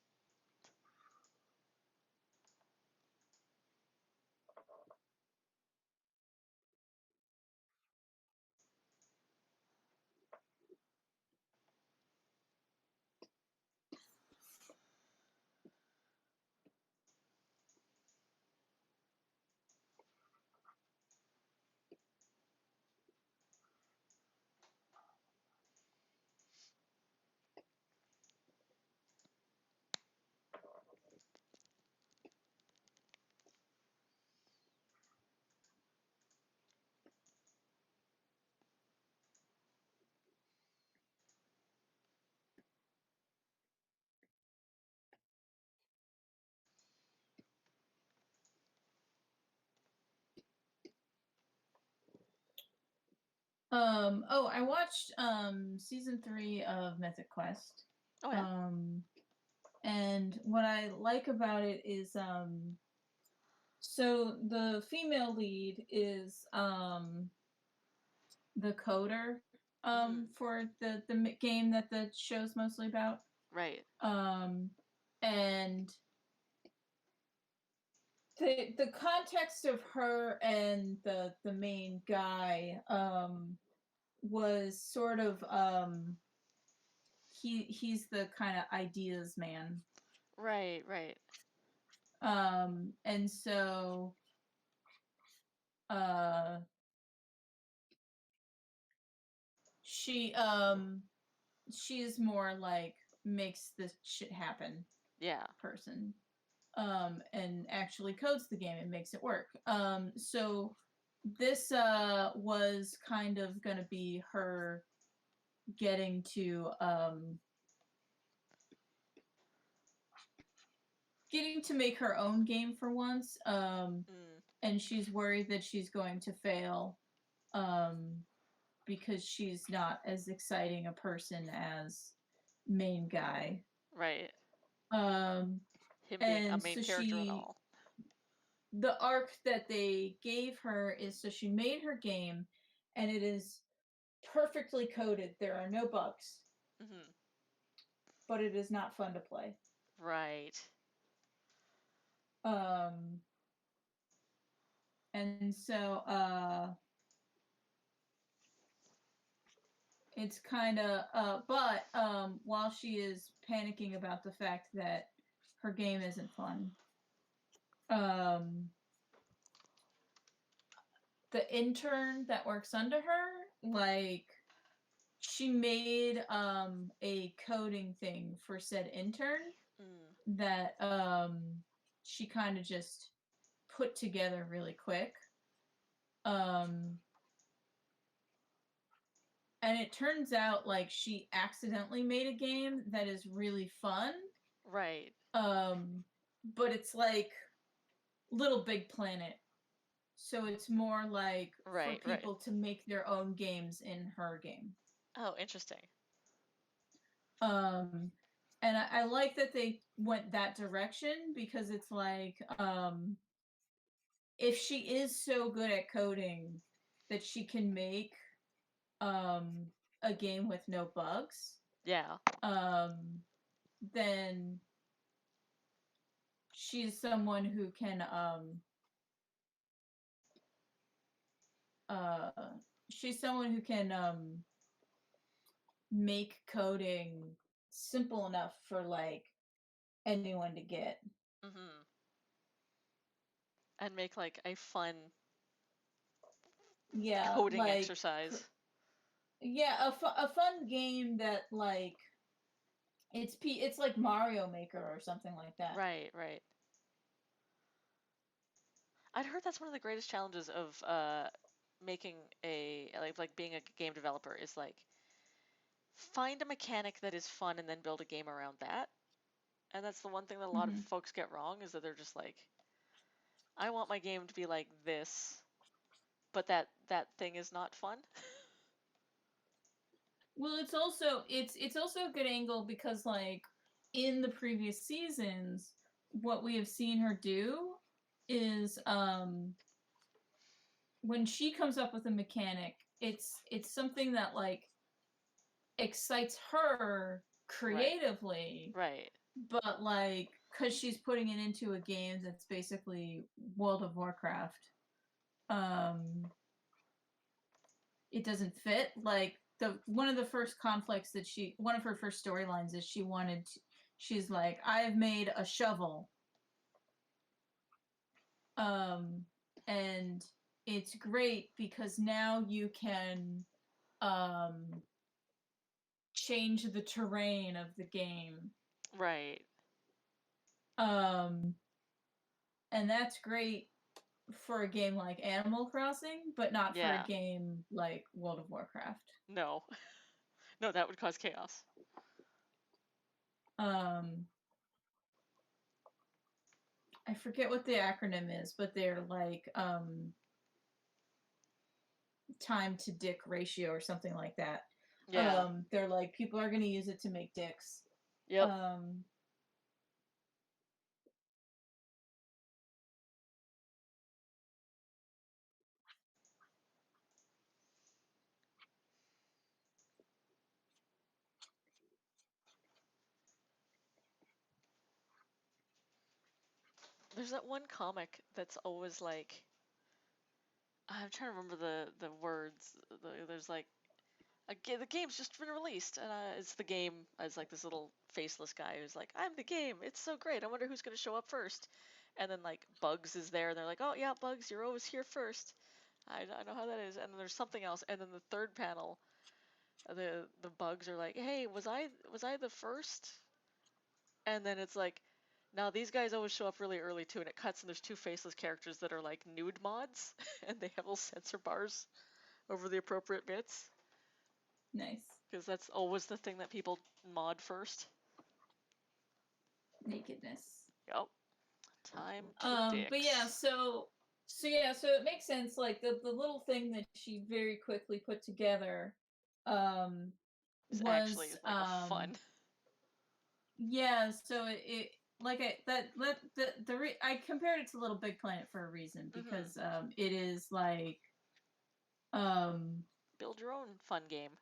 I watched season 3 of Mythic Quest. Oh yeah. And what I like about it is so the female lead is the coder for the game that the show's mostly about. Right. And the context of her and the main guy was sort of he's the kind of ideas man. Right, right. And so she she's more like makes this shit happen. Yeah. Person. And actually codes the game and makes it work. So this was kind of gonna be her getting to make her own game for once. And she's worried that she's going to fail because she's not as exciting a person as main guy. Right. Him being a main character and all. The arc that they gave her is so she made her game and it is perfectly coded. There are no bugs. But it is not fun to play. Right. And so it's kind of but while she is panicking about the fact that her game isn't fun, the intern that works under her, like she made a coding thing for said intern Mm, that she kind of just put together really quick. Um and it turns out like she accidentally made a game that is really fun. right, Um but it's like Little Big Planet. So it's more like for right, right. people to make their own games in her game. Oh, interesting. Um, and I like that they went that direction because it's like if she is so good at coding that she can make um, a game with no bugs, Yeah. um, then she's someone who can uh, make coding simple enough for like anyone to get. Mm-hmm. And make like a fun Yeah, coding exercise. yeah, a fun game that like it's like Mario Maker or something like that. Right, right. I'd heard that's one of the greatest challenges of making a like being a game developer is like find a mechanic that is fun and then build a game around that. And that's the one thing that a lot of Hmm. folks get wrong is that they're just like, I want my game to be like this, but that thing is not fun. Well, it's also a good angle because like in the previous seasons, what we have seen her do is when she comes up with a mechanic, it's something that like excites her Right. creatively, Right. but like because she's putting it into a game that's basically World of Warcraft, um, it doesn't fit. Like the one of the first conflicts that one of her first storylines is she's like, I have made a shovel, um, and it's great because now you can um change the terrain of the game. Right. Um, and that's great for a game like Animal Crossing, but not for a Yeah. game like World of Warcraft. No. No, that would cause chaos. Um, I forget what the acronym is, but they're like time to dick ratio or something like that. Yeah. They're like people are going to use it to make dicks. Yep. Um, There's that one comic that's always like I'm trying to remember the words. There's like the game's just been released, and it's the game as like this little faceless guy who's like, "I'm the game. It's so great. I wonder who's gonna show up first." And then like Bugs is there, and they're like, "Oh yeah, Bugs, you're always here first. I know how that is." And then there's something else, and then the third panel, the Bugs are like, "Hey, was I the first?" And then it's like, now these guys always show up really early too, and it cuts, and there's two faceless characters that are like nude mods, and they have little censor bars over the appropriate bits, nice because that's always the thing that people mod first. nakedness. Yep. Time to But yeah, dicks so it makes sense. Like the little thing that she very quickly put together, um, is actually was like a fun. yeah. So it like I that I compared it to Little Big Planet for a reason Mm-hmm. because it is like um Build your own fun game,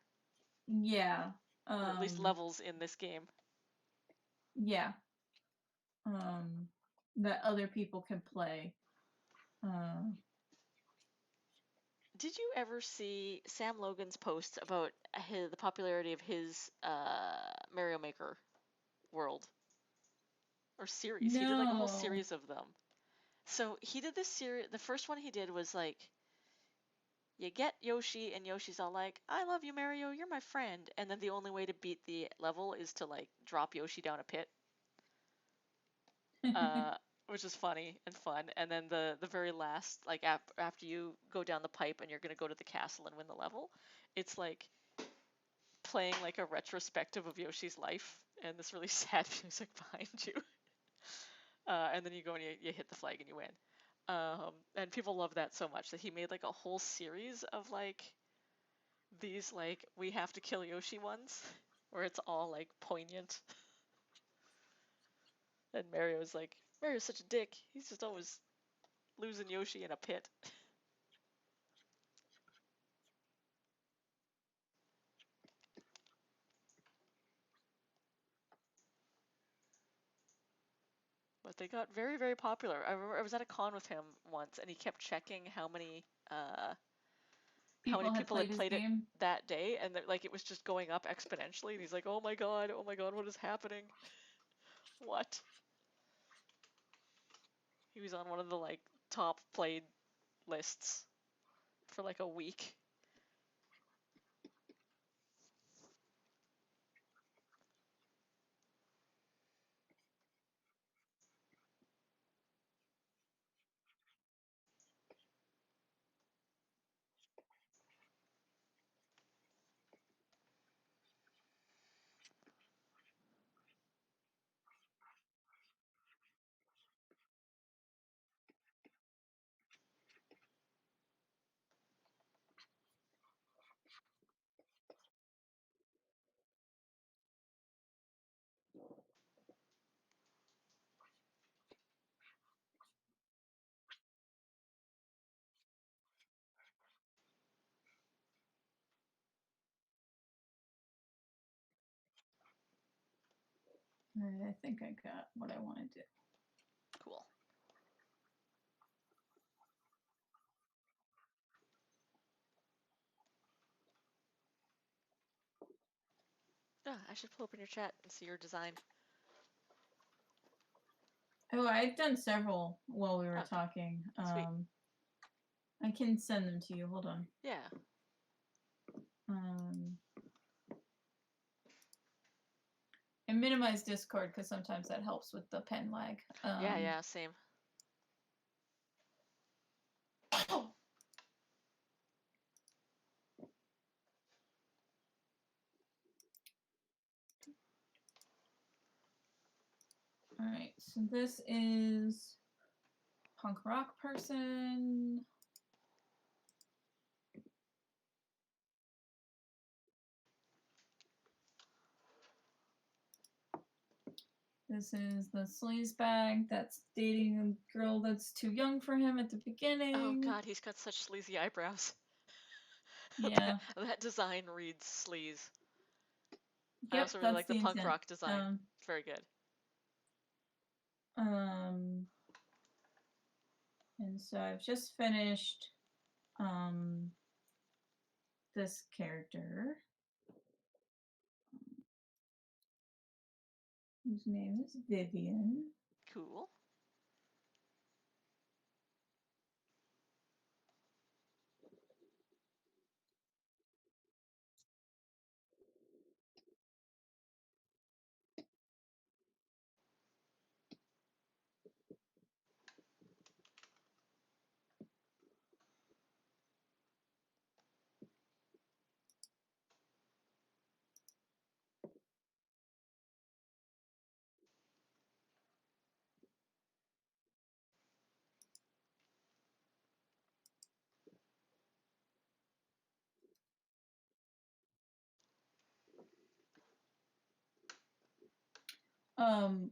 yeah or at least um levels in this game. yeah um that other people can play. Uh, Did you ever see Sam Logan's post about the popularity of his Mario Maker world or series? He did like a whole no. series of them. So he did this series. The first one he did was like you get Yoshi, and Yoshi's all like, I love you, Mario, you're my friend. And then the only way to beat the level is to like drop Yoshi down a pit, uh, which is funny and fun. And then the very last, like after you go down the pipe and you're gonna go to the castle and win the level, it's like playing like a retrospective of Yoshi's life, and this really sad music behind you. And then you go and you hit the flag and you win. And people love that so much that he made like a whole series of like these like we have to kill Yoshi ones, where it's all like poignant. And Mario's such a dick. He's just always losing Yoshi in a pit. But they got very, very popular. I remember I was at a con with him once, and he kept checking how many People had people had played his played it game. that day, and like it was just going up exponentially. And he's like, oh my god, what is happening? What? He was on one of the like top played lists for like a week. Alright, I think I got what I wanted to. Cool. Yeah, I should pull up in your chat and see your design. Oh, I've done several while we were Okay, talking. sweet. I can send them to you. Hold on. Yeah. And minimize Discord because sometimes that helps with the pen lag. Yeah, same. Alright, so this is punk rock person. This is the sleaze bag that's dating a girl that's too young for him at the Oh beginning. god, he's got such sleazy eyebrows. Yeah. That design reads sleaze. I Yep, also really that's like the the punk intent. rock design. It's very good. And so I've just finished this character whose name is Vivian. Cool.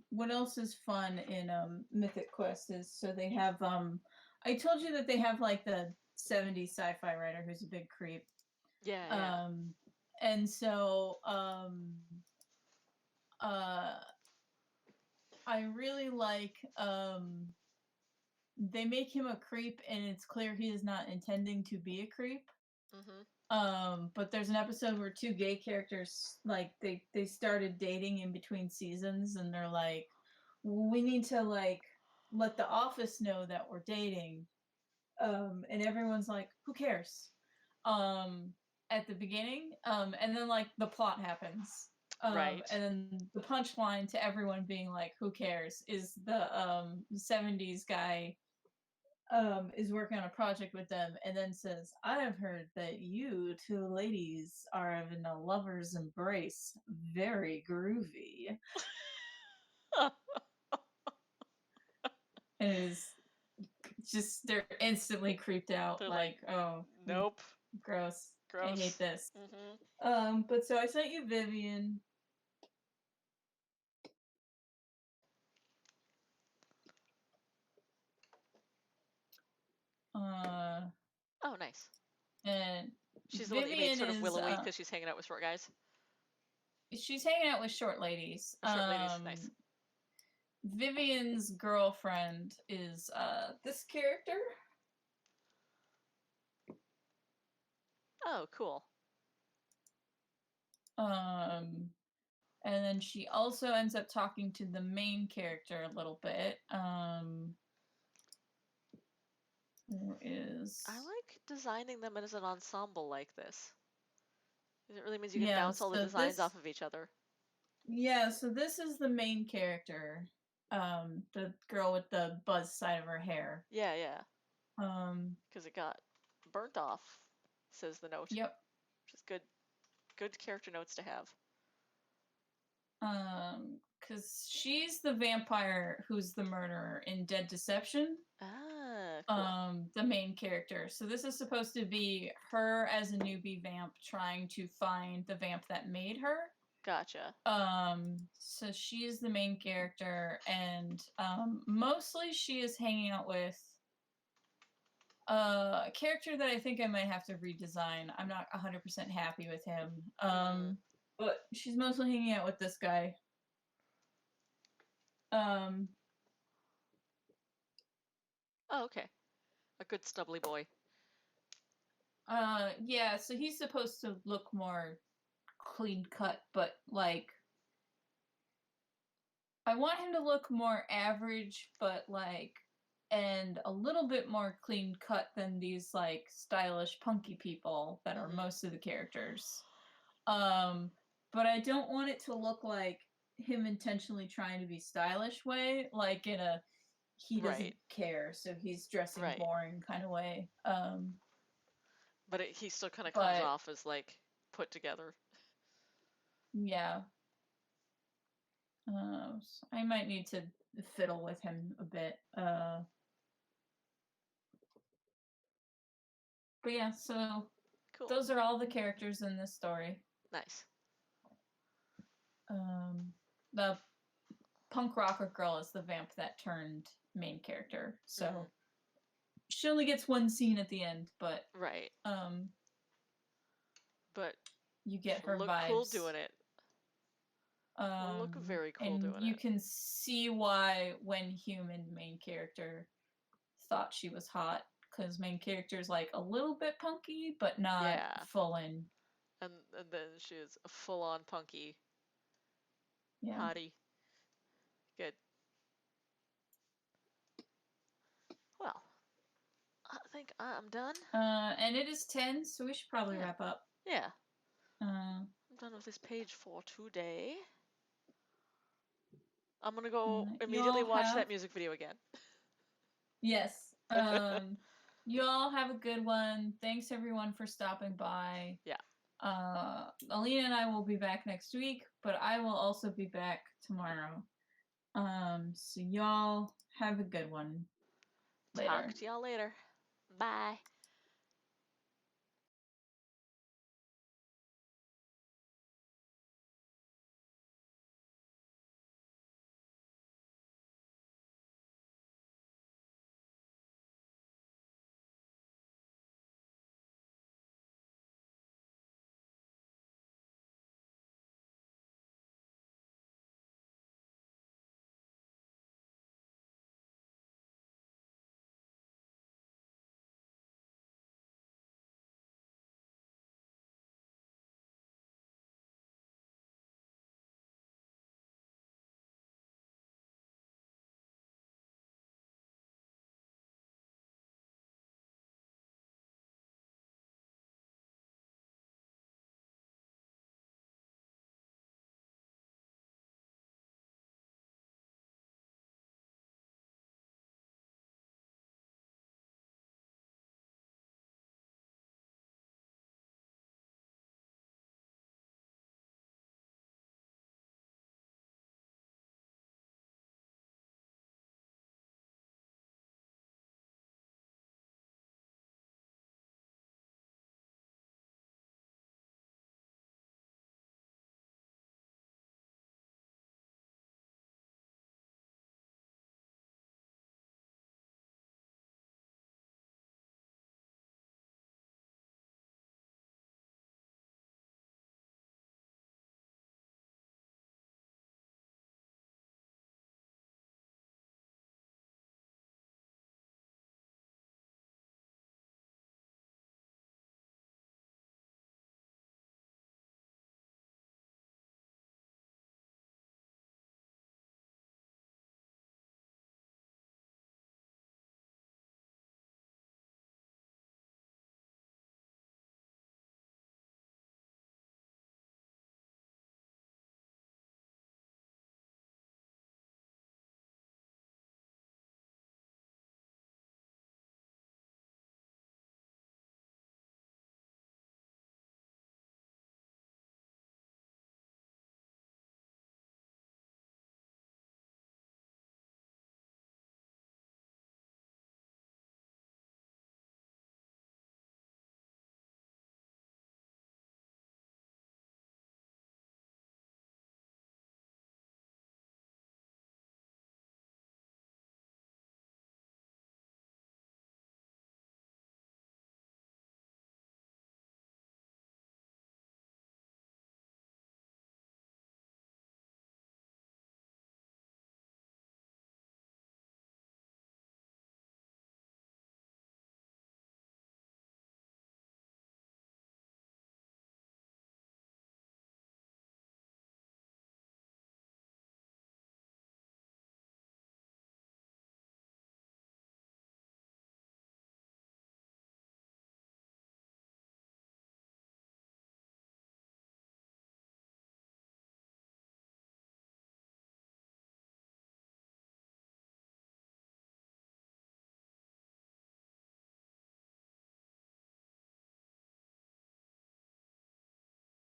What else is fun in Mythic Quest is so they have I told you that they have like the 70s sci-fi writer who's a big creep. Yeah. And so I really like they make him a creep and it's clear he is not intending to be a creep. But there's an episode where two gay characters like they started dating in between seasons and they're like, we need to like let the office know that we're dating. And everyone's like, who cares? um at the beginning, and then like the plot happens. Right. And then the punchline to everyone being like, who cares, is the 70s guy is working on a project with them and then says, I have heard that you two ladies are in a lover's embrace. Very groovy. And it is just, they're instantly creeped out, They're like, like, oh, nope. gross. I hate Gross. this. Mm-hmm. But so I sent you Vivian. Uh, Oh, nice. and She's the one that you made Vivian sort of is willowy because she's hanging out with short guys. she's hanging out with short ladies. Or short ladies. Nice. Vivian's girlfriend is this character. Oh, cool. Um, and then she also ends up talking to the main character a little bit. Who is I like designing them as an ensemble like this. It really means you can yeah, bounce all the so designs this off of each other. yeah, so this is the main character. The girl with the buzz side of her hair. Yeah, yeah. Um, Because it got burnt off, says the note. yep. Which is good. Good character notes to have. Because she's the vampire who's the murderer in Dead Deception. Ah, cool. The main character. So this is supposed to be her as a newbie vamp trying to find the vamp that made her. Gotcha. So she's the main character, and mostly she is hanging out with a character that I think I might have to redesign. I'm not 100% happy with him. But she's mostly hanging out with this guy. Um, Oh, okay. A good stubbly boy. yeah, so he's supposed to look more clean cut, but like I want him to look more average, but like and a little bit more clean cut than these like stylish punky people that are most of the characters. But I don't want it to look like him intentionally trying to be stylish way, like in a he doesn't Right. care, so he's dressing Right. boring kind of way. But he still kind of comes But off as like put together. yeah, so I might need to fiddle with him a bit. But yeah, so Cool. those are all the characters in this story. Nice. The punk rocker girl is the vamp that turned main character, so she only gets one scene at the end, but right. But you get her look vibes. cool doing it. Look very cool and doing you it. can see why when human main character thought she was hot, because main character's like a little bit punky, but not full in. And then she's a full-on punky. Yeah. Hottie. Good. Well, I think I'm done. And it is 10, so we should probably wrap up. Yeah. I'm done with this page for today. I'm gonna go immediately watch that music video again. Yes. You all have a good one. Thanks everyone for stopping by. Yeah. Alina and I will be back next week, but I will also be back tomorrow. So y'all have a good one. Later. Talk to y'all later. Bye.